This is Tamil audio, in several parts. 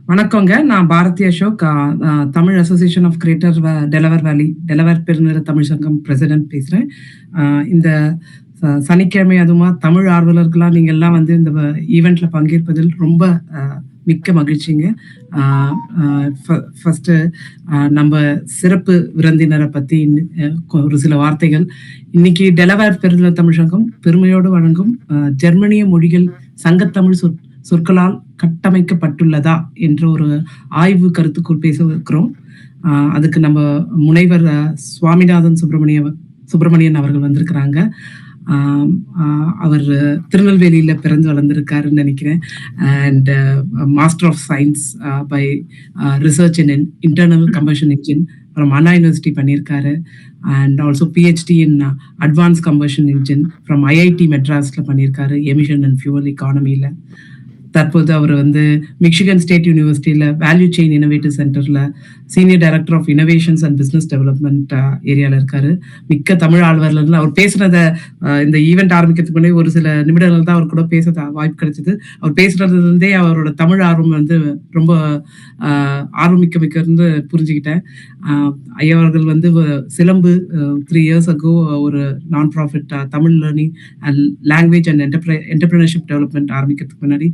வணக்கங்க. நான் Bharathi Ashok. Tamil association of greater Delaware valley, Delaware பெருநில தமிழ் சங்கம் பிரசிடென்ட் பேசுறேன். இந்த சனிக்கிழமை அதுவுமா தமிழ் ஆர்வலர்களா நீங்க எல்லாம் வந்து இந்த ஈவென்ட்ல பங்கேற்பதில் ரொம்ப மிக்க மகிழ்ச்சிங்க. ஃபர்ஸ்ட் நம்ம சிறப்பு விருந்தினரை பத்தி ஒரு சில வார்த்தைகள். இன்னைக்கு டெலவர் பெருநில தமிழ் சங்கம் பெருமையோடு வழங்கும் ஜெர்மனிய மொழிகள் சங்கத்தமிழ் சொற்களால் கட்டமைக்கப்பட்டுள்ளதா என்ற ஒரு ஆய்வு கருத்துக்குள் பேச இருக்கிறோம். அதுக்கு நம்ம முனைவர் சுவாமிநாதன் சுப்பிரமணியன் அவர்கள் வந்திருக்கிறாங்க. அவர் திருநெல்வேலியில பிறந்து வளர்ந்திருக்காருன்னு நினைக்கிறேன். And master of science by research in internal combustion engine from Anna university பண்ணியிருக்காரு. And also PhD in advance combustion engine from IIT மெட்ராஸ்ல பண்ணியிருக்காரு, எமிஷன் அண்ட் ஃபியூவல் இக்கானமியில. தற்போது அவர் வந்து மிச்சிகன் ஸ்டேட் யூனிவர்சிட்டியில வேல்யூ செயின் இன்னோவேட்டிவ் சென்டர்ல senior director of innovations and business development ஏரியால இருக்காரு. மிக்க தமிழ் ஆழ்வர்ல இருந்து அவர் பேசுறத இந்த ஈவெண்ட் ஆரம்பிக்கிறதுக்கு முன்னாடி ஒரு சில நிமிடங்கள் தான் அவர் கூட பேச வாய்ப்பு கிடைச்சது. அவர் பேசுறதுல இருந்தே அவரோட தமிழ் ஆர்வம் வந்து ரொம்ப ஆர்வமிக்க இருந்து புரிஞ்சுக்கிட்டேன். ஐயா அவர்கள் வந்து சிலம்பு 3 years ago ஒரு நான் profit Tamil learning and language and entrepreneurship development ஆரம்பிக்கிறதுக்கு முன்னாடி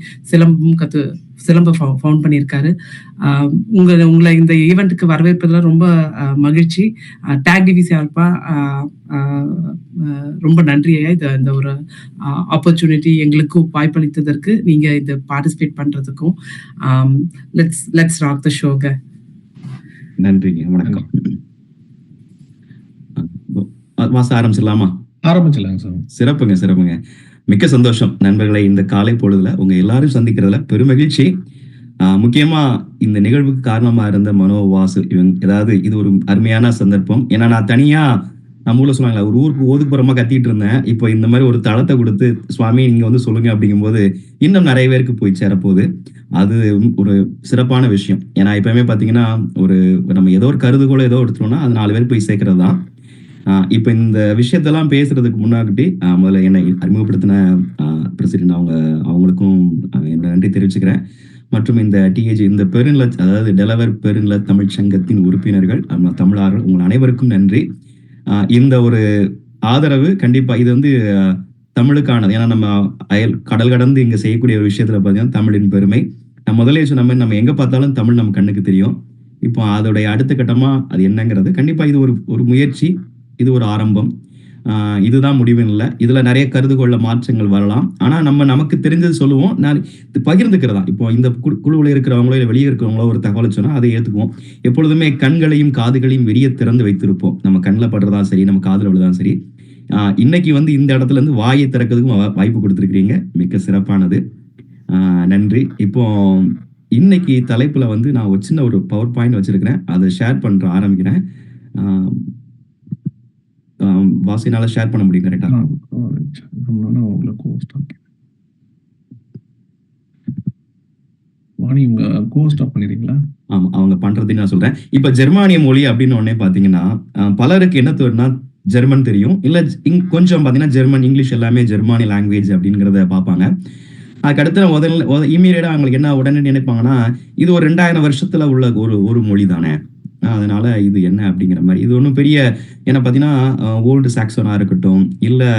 சிலம்பை ஃபவுண்ட் பண்ணியிருக்காரு. உங்களை இந்த ஈவெண்ட்டுக்கு வரவேற்பதில் ரொம்ப மகிழ்ச்சி. டேக் டிவி சார்பா ரொம்ப நன்றி ஐயா. இந்த ஒரு ஆப்பர்ச்சுனிட்டி எங்களுக்கு வாய்ப்பளித்ததற்கு, நீங்க இதை பார்ட்டிசிபேட் பண்றதுக்கும். லெட்ஸ் ராக் த ஷோங்க. நன்றிங்க. வணக்கம். ஆரம்பிச்சிடலாமா? ஆரம்பிச்சிடலாங்க சார். சிறப்புங்க. மிக்க சந்தோஷம் நண்பர்களை, இந்த காலை பொழுதுல உங்க எல்லாரும் சந்திக்கிறதுல பெருமகிழ்ச்சி. முக்கியமா இந்த நிகழ்வுக்கு காரணமா இருந்த மனோ, வாசு ஏதாவது இது ஒரு அருமையான சந்தர்ப்பம். ஏன்னா நான் தனியா நம்ம ஊர்ல சொல்லுவாங்களா, ஒரு ஊருக்கு ஒதுக்குப்புறமா கத்திட்டு இருந்தேன். இப்போ இந்த மாதிரி ஒரு தளத்தை கொடுத்து சுவாமி நீங்க வந்து சொல்லுங்க அப்படிங்கும்போது இன்னும் நிறைய பேருக்கு போய் சேரப்போகுது. அது ஒரு சிறப்பான விஷயம். ஏன்னா எப்பவுமே பாத்தீங்கன்னா நம்ம ஏதோ ஒரு கருதுகோளை ஏதோ எடுத்துட்டோம்னா அது 4 பேர் போய் சேர்க்கறது தான். இப்ப இந்த விஷயத்தெல்லாம் பேசுறதுக்கு முன்னாடி முதல்ல என்னை அறிமுகப்படுத்தின பிரசிடென்ட் அவங்களுக்கும் என்னோட நன்றி தெரிவிச்சுக்கிறேன். மற்றும் இந்த TAG இந்த பெருநில, அதாவது டெலவர் பெருநில தமிழ் சங்கத்தின் உறுப்பினர்கள், தமிழர்கள், உங்கள் அனைவருக்கும் நன்றி. இந்த ஒரு ஆதரவு கண்டிப்பா இது வந்து தமிழுக்கானது. ஏன்னா நம்ம கடல் கடந்து இங்க செய்யக்கூடிய ஒரு விஷயத்துல பாத்தீங்கன்னா தமிழின் பெருமை. நான் முதலே சொன்ன மாதிரி நம்ம எங்க பார்த்தாலும் தமிழ் நம்ம கண்ணுக்கு தெரியும். இப்போ அதோடைய அடுத்த கட்டமா அது என்னங்கிறது கண்டிப்பா இது ஒரு முயற்சி, இது ஒரு ஆரம்பம். இதுதான் முடிவுன்னு இல்லை. இதுல நிறைய கருதுகோள்ள மாற்றங்கள் வரலாம். ஆனா நமக்கு தெரிஞ்சது சொல்லுவோம். நான் பகிர்ந்துக்கிறதா. இப்போ இந்த குழுவில் இருக்கிறவங்களோ இல்லை வெளியே இருக்கிறவங்களோ ஒரு தகவலை சொன்னா அதை ஏற்றுக்குவோம். எப்பொழுதுமே கண்களையும் காதுகளையும் வெறிய திறந்து வைத்திருப்போம். நம்ம கண்ணில் படுறதா சரி, நம்ம காதுல விழுதான் சரி. இன்னைக்கு வந்து இந்த இடத்துல இருந்து வாயை திறக்கிறதுக்கும் வாய்ப்பு கொடுத்துருக்கிறீங்க. மிக்க சிறப்பானது. நன்றி. இப்போ இன்னைக்கு தலைப்புல வந்து நான் ஒரு சின்ன ஒரு பவர் பாயிண்ட் வச்சிருக்கிறேன். அதை ஷேர் ஆரம்பிக்கிறேன். வாசினால ஷேர் பண்ண முடியும் கரெக்டா? ஆமா, அவங்க பண்றதுன்னு நான் சொல்றேன். இப்ப ஜெர்மானிய மொழி அப்படின்னு உடனே பாத்தீங்கன்னா பலருக்கு என்ன தோணுனா ஜெர்மன் தெரியும், இல்ல கொஞ்சம் பாத்தீங்கன்னா ஜெர்மன், இங்கிலீஷ் எல்லாமே ஜெர்மானி லாங்குவேஜ் அப்படிங்கறத பார்ப்பாங்க. அதுக்கடுத்து இமீடியட்டா அவங்களுக்கு என்ன உடனே நினைப்பாங்கன்னா இது ஒரு 2000 வருஷத்துல உள்ள ஒரு மொழி தானே, அதனால இது என்ன அப்படிங்கிற மாதிரி. இது ஒன்றும் பெரிய என்ன பார்த்தீங்கன்னா ஓல்டு சாக்சனா இருக்கட்டும், இல்லை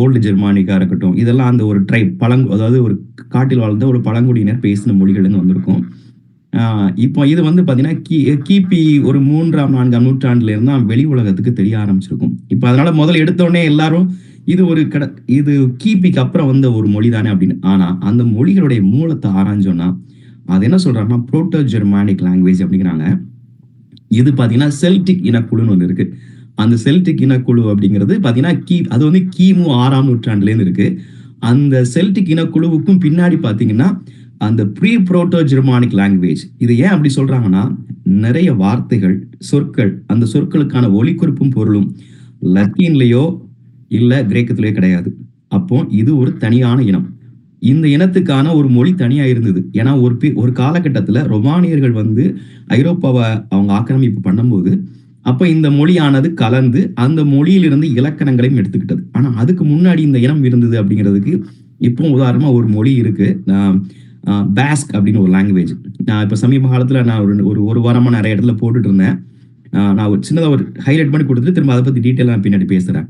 ஓல்டு ஜெர்மானிக்கா இருக்கட்டும், இதெல்லாம் அந்த ஒரு ட்ரைப் அதாவது ஒரு காட்டில் வாழ்ந்த ஒரு பழங்குடியினர் பேசின மொழிகள்னு வந்திருக்கும். இப்போ இது வந்து பார்த்தீங்கன்னா கிபி ஒரு 3ஆம் 4ஆம் நூற்றாண்டுல இருந்தா வெளி உலகத்துக்கு தெரிய ஆரம்பிச்சிருக்கும். இப்போ அதனால முதல்ல எடுத்தோடனே எல்லாரும் இது கிபிக்கு அப்புறம் வந்த ஒரு மொழி தானே அப்படின்னு. ஆனா அந்த மொழிகளுடைய மூலத்தை ஆராய்ஞ்சோம்னா அது என்ன சொல்றாங்கன்னா புரோட்டோ ஜெர்மானிக் லாங்குவேஜ் அப்படிங்கிறாங்க. இது பாத்தீங்கன்னா செல்டிக் இனக்குழுன்னு ஒன்று இருக்கு. அந்த செல்டிக் இனக்குழு அப்படிங்கிறது பாத்தீங்கன்னா அது வந்து கிமு 6ஆம் நூற்றாண்டுல இருந்து இருக்கு. அந்த செல்டிக் இனக்குழுவுக்கும் பின்னாடி பாத்தீங்கன்னா அந்த ப்ரீ புரோட்டோ ஜெர்மானிக் லாங்குவேஜ். இது ஏன் அப்படி சொல்றாங்கன்னா நிறைய வார்த்தைகள், சொற்கள், அந்த சொற்களுக்கான ஒலிக்குறிப்பும் பொருளும் லத்தீன்லயோ இல்ல கிரேக்கத்திலேயோ கிடையாது. அப்போ இது ஒரு தனியான இனம். இந்த இனத்துக்கான ஒரு மொழி தனியா இருந்தது. ஏன்னா ஒரு காலகட்டத்துல ரொமானியர்கள் வந்து ஐரோப்பாவை அவங்க ஆக்கிரமிப்பு பண்ணும்போது அப்ப இந்த மொழியானது கலந்து அந்த மொழியிலிருந்து இலக்கணங்களையும் எடுத்துக்கிட்டது. ஆனா அதுக்கு முன்னாடி இந்த இனம் இருந்தது அப்படிங்கிறதுக்கு இப்போ உதாரணமா ஒரு மொழி இருக்கு. பேஸ்க் அப்படின்னு ஒரு லாங்குவேஜ். நான் இப்போ சமீப காலத்தில் நான் ஒரு வாரமாக நிறைய இடத்துல போட்டுட்டு இருந்தேன். நான் ஒரு சின்னதாக ஒரு ஹைலைட் பண்ணி கொடுத்துட்டு திரும்ப அதை பற்றி டீட்டெயிலாக நான் பின்னாடி பேசுகிறேன்.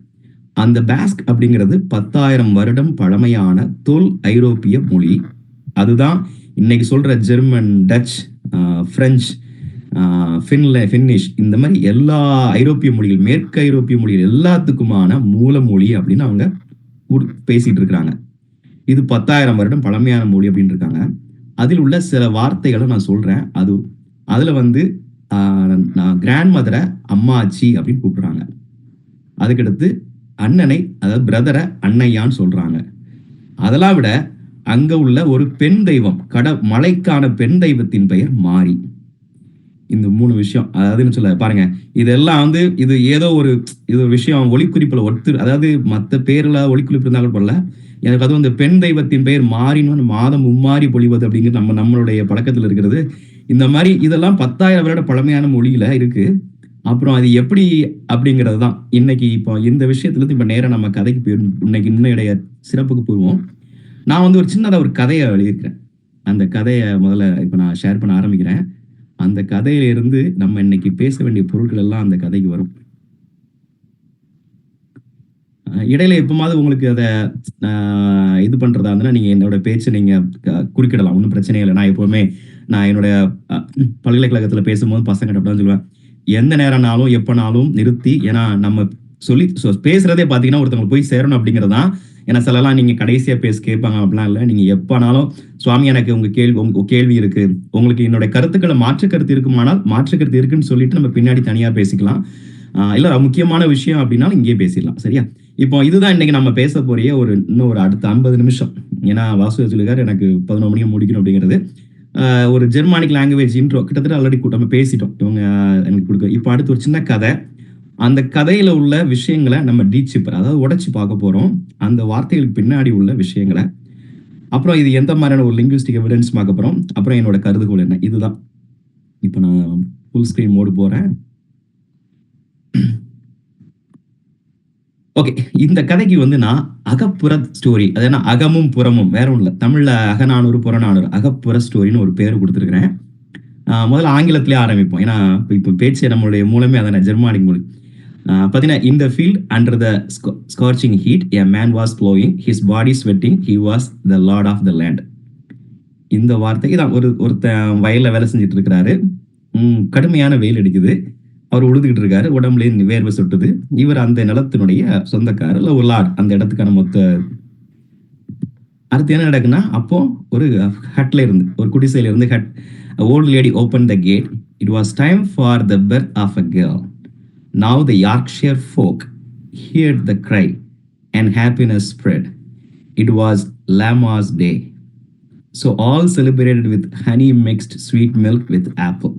அந்த பேஸ்க் அப்படிங்கிறது 10,000 வருடம் பழமையான தொல் ஐரோப்பிய மொழி. அதுதான் இன்னைக்கு சொல்ற ஜெர்மன், டச், பிரெஞ்சு, ஃபின்னிஷ் இந்த மாதிரி எல்லா ஐரோப்பிய மொழிகள், மேற்கு ஐரோப்பிய மொழிகள் எல்லாத்துக்குமான மூல மொழி அப்படின்னு அவங்க பேசிட்டு இருக்கிறாங்க. இது 10,000 வருடம் பழமையான மொழி அப்படின்னு இருக்காங்க. அதில் உள்ள சில வார்த்தைகளை நான் சொல்றேன். அதுல வந்து நான் கிராண்ட் மதரை அம்மாச்சி அப்படின்னு கூப்பிடுறாங்க. அதுக்கடுத்து அண்ணனை, அதாவது பிரதரை அண்ணையான்னு சொல்றாங்க. அதெல்லாம் விட அங்க உள்ள ஒரு பெண் தெய்வம், மலைக்கான பெண் தெய்வத்தின் பெயர் மாரி. இந்த 3 விஷயம், அதாவது சொல்ல பாருங்க, இதெல்லாம் வந்து இது ஏதோ ஒரு விஷயம் ஒளிக்குறிப்புல அதாவது மற்ற பேர்ல ஒளிக்குறிப்பு இருந்தா கூட போடல. எனக்கு அதுவும் இந்த பெண் தெய்வத்தின் பெயர் மாறின்னு, மாதம் மும்மாறி பொழிவது அப்படிங்கிறது நம்மளுடைய பழக்கத்தில் இருக்கிறது. இந்த மாதிரி இதெல்லாம் 10,000 வருட பழமையான மொழியில இருக்கு. அப்புறம் அது எப்படி அப்படிங்கிறது தான் இன்னைக்கு. இப்போ இந்த விஷயத்துல இருந்து இப்ப நேரம் நம்ம கதைக்கு போயிடும். இன்னைக்கு இன்னைய சிறப்புக்கு போயிடுவோம். நான் வந்து ஒரு சின்னதாக ஒரு கதையை எழுதியிருக்கிறேன். அந்த கதையை முதல்ல இப்போ நான் ஷேர் பண்ண ஆரம்பிக்கிறேன். அந்த கதையிலிருந்து நம்ம இன்னைக்கு பேச வேண்டிய பொருட்கள் எல்லாம் அந்த கதைக்கு வரும். இடையில எப்பமாவது உங்களுக்கு அதை இது பண்றதா இருந்தா நீங்க என்னோட பேச்சை நீங்க குறுக்கிடலாம், ஒன்றும் பிரச்சனை இல்லை. நான் என்னுடைய பல்கலைக்கழகத்துல பேசும்போது பசங்க அப்படிதான் சொல்லுவேன், எந்த நேரம்னாலும் எப்பனாலும் நிறுத்தி, ஏன்னா நம்ம பேசுறதே பாத்தீங்கன்னா ஒருத்தவங்க போய் சேரணும் அப்படிங்கறதுதான். ஏன்னா சிலலாம் நீங்க கடைசியா கேட்பாங்க, அப்படிலாம் இல்லை. நீங்க எப்பனாலும் சுவாமி எனக்கு உங்க கேள்வி இருக்கு, உங்களுக்கு என்னோட கருத்துக்களை மாற்று கருத்து இருக்குமானால் மாற்று கருத்து இருக்குன்னு சொல்லிட்டு நம்ம பின்னாடி தனியா பேசிக்கலாம். இல்ல முக்கியமான விஷயம் அப்படின்னாலும் இங்கேயே பேசிடலாம். சரியா? இப்போ இதுதான் இன்னைக்கு நம்ம பேச போறிய இன்னும் ஒரு அடுத்த 50 நிமிஷம். ஏன்னா வாசு சொல்லிருக்காரு எனக்கு 11 மணிக்கு முடிக்கணும் அப்படிங்கிறது. ஒரு ஜெர்மானிக் லாங்குவேஜ் இன்ட்ரோ கிட்டத்தட்ட ஆல்ரெடி நம்ம பேசிட்டோம். இவங்க எனக்கு கொடுக்க. இப்போ அடுத்து ஒரு சின்ன கதை. அந்த கதையில உள்ள விஷயங்களை நம்ம டீச்சிப்பர், அதாவது உடைச்சு பார்க்க போறோம். அந்த வார்த்தைகளுக்கு பின்னாடி உள்ள விஷயங்களை, அப்புறம் இது எந்த மாதிரியான ஒரு லிங்குவிஸ்டிக் எவிடன்ஸ் பார்க்க போறோம், அப்புறம் என்னோட கருதுகோள் என்ன. இதுதான் இப்போ நான் ஃபுல் ஸ்கிரீன் மோடு போறேன். ஓகே, இந்த கதைக்கு வந்து நான் அகப்புற ஸ்டோரி, அதாவது அகமும் புறமும் வேற ஒன்றும் இல்லை. தமிழ்ல அகநானூறு புறநானூறு அகப்புற ஸ்டோரின்னு ஒரு பேர் கொடுத்துருக்கிறேன். முதல்ல ஆங்கிலத்திலே ஆரம்பிப்போம், ஏன்னா இப்போ பேச்சு நம்மளுடைய மூலமே அதான ஜெர்மானிக் மொழி. பார்த்தீங்கன்னா, in the field under the scorching heat a man was plowing, his body sweating, he was the lord of the land. இந்த வார்த்தைக்கு தான் ஒருத்தன் வயல்ல வேலை செஞ்சுட்டு இருக்கிறாரு. கடுமையான வெயில் அடிக்குது, அவர் உழுதுகிட்டு இருக்காரு, உடம்புல வேர்வை சொட்டுது. இவர் அந்த நிலத்தினுடைய சொந்தக்காரர், இல்லை ஒரு லார்ட், அந்த இடத்துக்கான மொத்த. அடுத்து என்ன நடக்குன்னா, அப்போ ஒரு ஹட்ல இருந்து, ஒரு குடிசையில இருந்து old lady opened the gate. It was time for the birth of a girl. Now the Yorkshire folk heard the cry and happiness spread. It was Lammas Day. So all celebrated with honey mixed sweet milk with apple.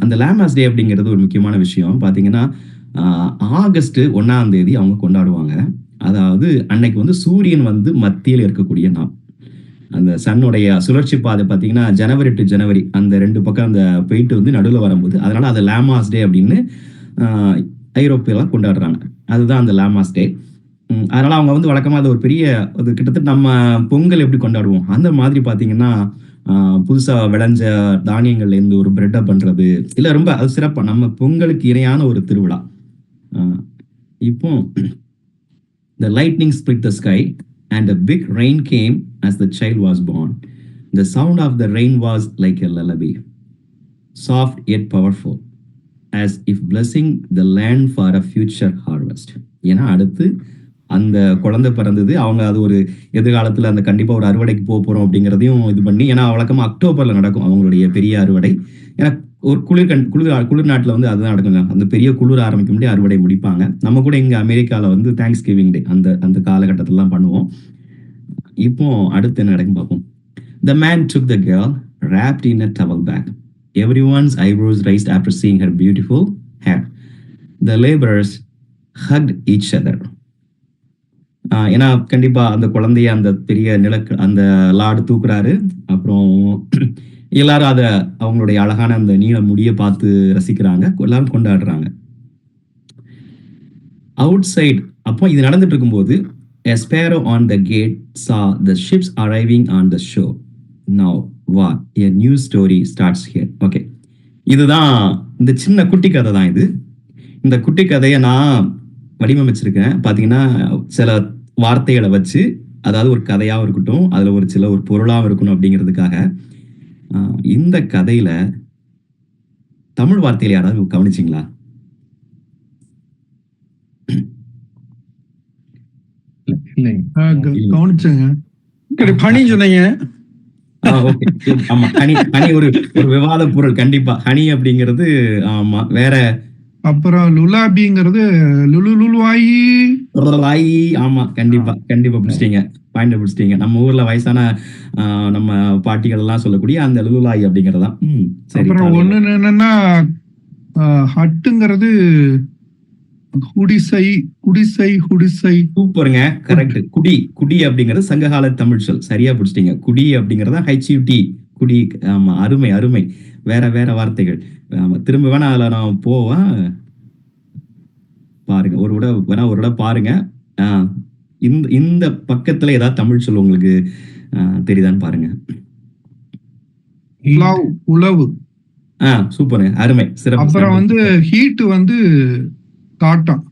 அந்த லாமாஸ் டே அப்படிங்கிறது ஒரு முக்கியமான விஷயம். பார்த்தீங்கன்னா, ஆகஸ்ட் 1ஆம் தேதி அவங்க கொண்டாடுவாங்க. அதாவது அன்னைக்கு வந்து சூரியன் வந்து மத்தியில் இருக்கக்கூடிய நாள். அந்த சன்னுடைய சுழற்சி பாதை பார்த்தீங்கன்னா ஜனவரி டு ஜனவரி அந்த 2 பக்கம் அந்த போயிட்டு வந்து நடுவில் வரும்போது, அதனால அது லாமாஸ் டே அப்படின்னு ஐரோப்பியெல்லாம் கொண்டாடுறாங்க. அதுதான் அந்த லாமாஸ் டே. அதனால அவங்க வந்து வழக்கமாக அது ஒரு பெரிய கிட்டத்தட்ட நம்ம பொங்கல் எப்படி கொண்டாடுவோம் அந்த மாதிரி பார்த்தீங்கன்னா, புதுசா விளைஞ்ச தானியங்கள்ல இருந்து ஒரு பிரெட்டை பண்றது, இல்ல ரொம்ப அது சிறப்பா நம்ம பொங்கலுக்கு இணையான ஒரு திருவிழா. இப்போ the lightning split the sky and a big rain came as the child was born. The sound of the rain was like a lullaby, soft yet powerful, as if blessing the land for a future harvest. ஏன்னா அடுத்து அந்த குழந்தை பிறந்தது, அவங்க அது ஒரு எதிர்காலத்தில் அந்த கண்டிப்பாக ஒரு அறுவடைக்கு போகிறோம் அப்படிங்கிறதையும் இது பண்ணி, ஏன்னா வழக்கமாக அக்டோபரில் நடக்கும் அவங்களுடைய பெரிய அறுவடை. ஏன்னா ஒரு குளிர் நாட்டில் வந்து அதுதான் நடக்குங்க. அந்த பெரிய குளிர் ஆரம்பிக்க முடியும், அறுவடை முடிப்பாங்க. நம்ம கூட இங்கே அமெரிக்காவில் வந்து தேங்க்ஸ் கிவிங் டே அந்த காலகட்டத்திலாம் பண்ணுவோம். இப்போ அடுத்து என்ன நடக்கும் பார்ப்போம். The man took the girl, wrapped in a towel bag. Everyone's eyebrows raised after seeing her beautiful hair. The laborers hugged each other. ஏன்னா கண்டிப்பா அந்த குழந்தைய அந்த பெரிய அந்த லாடு தூக்குறாரு. அப்புறம் எல்லாரும் அதை அவங்களுடைய அழகான அந்த நீள முடிய பார்த்து ரசிக்கிறாங்க, எல்லாரும் கொண்டாடுறாங்க. அவுட் சைட் அப்போ இது நடந்துட்டு இருக்கும்போது, a sparrow on the gate saw the ships arriving on the shore. Now what a new story starts here. Okay, இதுதான் இந்த சின்ன குட்டி கதை தான் இது. இந்த குட்டி கதையை நான் வடிவமைச்சிருக்கேன். பார்த்தீங்கன்னா சில வார்த்தைகளை வச்சு, அதாவது ஒரு கதையாகவும் இருக்கட்டும், அதில் ஒரு பொருளாகவும் இருக்கணும் அப்படிங்கிறதுக்காக. இந்த கதையில தமிழ் வார்த்தையில யாராவது கவனிச்சிங்களா? கவனிச்சேங்க. ஹனி சொன்னீங்க. ஓகே, ஆமா, ஹனி ஹனி ஒரு விவாத பொருள் கண்டிப்பா. ஹனி அப்படிங்கிறது ஆமா. வேற அப்புறம் லுலாபிங்கிறது லுலுலுவாயி. ஆமா, கண்டிப்பா பிடிச்சிட்டீங்க, பாயிண்ட் பிடிச்சிட்டீங்க. நம்ம ஊர்ல வயசான நம்ம பாட்டிகள் எல்லாம் சொல்லக்கூடிய அந்த லுலுலாயி அப்படிங்கறதான். சரி, அப்புறம் ஒண்ணு என்னன்னா ஹட்டுங்கிறது குடிசை குடிசை குடிசை. சூப்பருங்க, கரெக்ட். குடி அப்படிங்கிறது சங்ககால தமிழ் சொல். சரியா பிடிச்சிட்டீங்க. குடி அப்படிங்கறத HUT, குடி. ஆமா, அருமை. வேற வார்த்தைகள். திரும்ப வேணா அதுல நான் போவேன், பாருங்க. ஒரு விட பாருங்க. இந்த பக்கத்துல ஏதாவது தமிழ் சொல் உங்களுக்கு தெரியுதான்னு பாருங்க. உழவு. சூப்பருங்க, அருமை, சிறப்பு. அப்புறம் ஹீட் காட்டம்.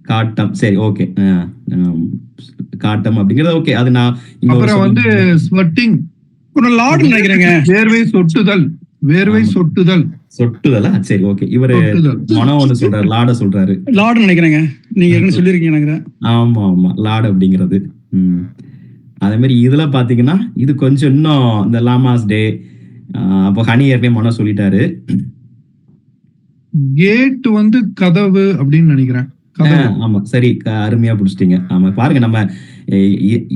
காட்டம். சரி, ஓகே. காட்டம் அப்படிங்கிறது ஓகே. அது நான் அப்புறம் ஸ்வெட்டிங். லார்டு நினைக்கிறேங்க. வேர்வை சொட்டுதல். சரி, ஓகே. இவரு மனம் ஒண்ணு சொல்றாரு, லாட சொல்றாரு. லார்டு நினைக்கிறேங்க. நீங்க சொல்லிருக்கீங்க நினைக்கிறேன். ஆமா, லாடு அப்படிங்கிறது. அதே மாதிரி இதுல பாத்தீங்கன்னா இது கொஞ்சம் இன்னும் இந்த லாமாஸ் டே. அப்போ ஹனி ஏற்கனவே மனம் சொல்லிட்டாரு. கேட் கதவு அப்படின்னு நினைக்கிறேன். ஆமா, சரி, அருமையா பிடிச்சிட்டீங்க. ஆமா, பாருங்க, நம்ம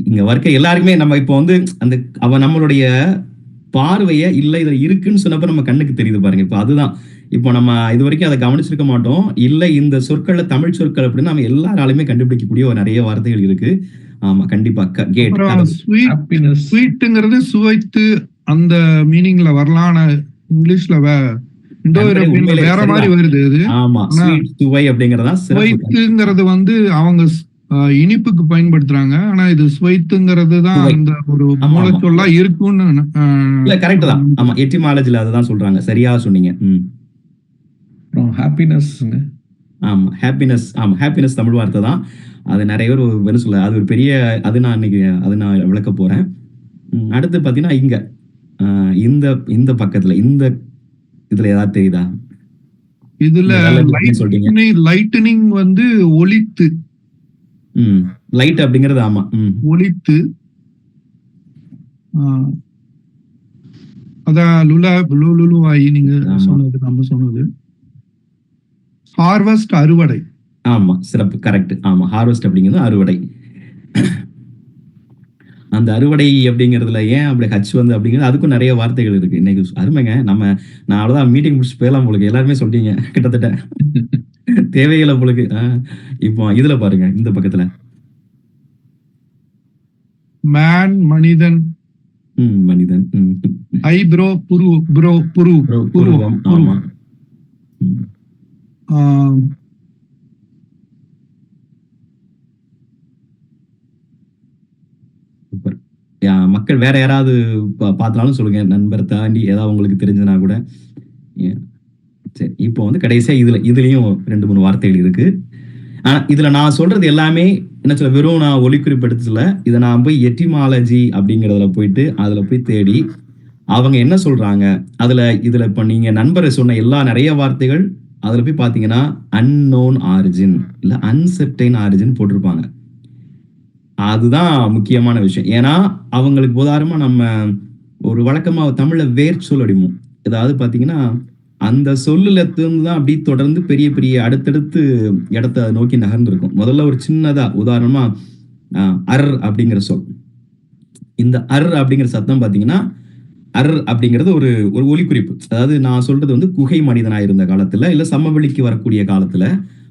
இங்க வர்க்க எல்லாருக்குமே நம்ம இப்போ அந்த நம்மளுடைய பார்வைய இல்ல இதுல இருக்குன்னு சொன்னப்ப நம்ம கண்ணுக்கு தெரியுது பாருங்க. இப்போ அதுதான், இப்போ நம்ம இது வரைக்கும் அதை கவனிச்சிருக்க மாட்டோம். இல்ல இந்த சொற்கள்ல தமிழ் சொற்கள் அப்படின்னு நம்ம எல்லாராலுமே கண்டுபிடிக்கக்கூடிய நிறைய வார்த்தைகள் இருக்கு. ஆமா, கண்டிப்பா. கேட். ஸ்வீட்ங்கிறது சுவைத்து அந்த மீனிங்ல வரலான இங்கிலீஷ்ல வேற மாதிரி வருது. ஆமா, சுவை அப்படிங்கறதா. சுவைத்துங்கிறது அவங்க இனிப்புக்கு பயன்படுத்துறாங்க. ஆனா இது சுவைத்துங்கிறது தான் அந்த ஒரு மூலச்சொல்லா இருக்கும்னு. இல்ல, கரெக்ட் தான். ஆமா, எட்டிமாலஜில அதுதான் சொல்றாங்க. சரியா சொன்னீங்க. ஹாப்பினஸ். ஆமா, ஹாப்பினஸ். ஆமா, ஹாப்பினஸ் தமிழ் வார்த்தை தான். அது நிறைய பேர் வெறும் சொல்ல, அது ஒரு பெரிய, அது நான் விளக்க போறேன். அடுத்து பாத்தீங்கன்னா இங்க இந்த பக்கத்துல இதுல ஏதாவது தெரியுதா? இதுல லைட்டனிங் ஒளித்து. லைட் அப்படிங்கிறது. ஆமா, ஒளித்து. அதான் லுலுவாயி நீங்க சொன்னது, நம்ம சொன்னது. ஹார்வெஸ்ட், அறுவடை. ஆமா, சிறப்பு, கரெக்ட். ஆமா, ஹார்வெஸ்ட் அப்படிங்கிறது அறுவடை. அந்த அறுவடை அப்படிங்கிறதுல ஏன் அப்படி அப்படிங்கிறது அதுக்கும் நிறைய வார்த்தைகள் இருக்கு. இன்னைக்கு அருமைங்க. நான் அவ்வளவுதான், மீட்டிங் முடிச்சு போயலாம் உங்களுக்கு. எல்லாருமே சொல்றீங்க கிட்டத்தட்ட. தேவைகளை உங்களுக்கு. இப்போ இதுல பாருங்க, இந்த பக்கத்துல மேன், மனிதன். மனிதன். ஐப்ரோ, புருவம். ஆமா. மக்கள் வேற யாராவது பார்த்தாலும் சொல்லுங்க. நண்பர் தாண்டி ஏதாவது உங்களுக்கு தெரிஞ்சதுனா கூட. சரி, இப்போ கடைசியா இதுலயும் 2-3 வார்த்தைகள் இருக்கு. ஆனா இதுல நான் சொல்றது எல்லாமே என்ன சொல்ல, வெறும் நான் ஒலிக்குறிப்பு எடுத்துல, இதை நான் போய் எட்டிமாலஜி அப்படிங்கறதுல போயிட்டு அதுல போய் தேடி அவங்க என்ன சொல்றாங்க. இதுல இப்ப நீங்க நண்பரை சொன்ன நிறைய வார்த்தைகள் அதுல போய் பாத்தீங்கன்னா அன்னோன் ஆரிஜின் இல்ல அன்செர்டைன் ஆரிஜின் போட்டிருப்பாங்க. அதுதான் முக்கியமான விஷயம். ஏன்னா அவங்களுக்கு உதாரணமா நம்ம ஒரு வழக்கமா தமிழ்ல வேர் சொல் அடிமோம். ஏதாவது பாத்தீங்கன்னா அந்த சொல்லுல தான் அப்படி தொடர்ந்து பெரிய பெரிய அடுத்தடுத்து இடத்த நோக்கி நகர்ந்துருக்கும். முதல்ல ஒரு சின்னதா உதாரணமா அர் அப்படிங்கிற சொல். இந்த அர் அப்படிங்கிற சத்தம் பாத்தீங்கன்னா, அர் அப்படிங்கிறது ஒரு ஒலிக்குறிப்பு. அதாவது நான் சொல்றது குகை மனிதனா இருந்த காலத்துல இல்ல சமவெளிக்கு வரக்கூடிய காலத்துல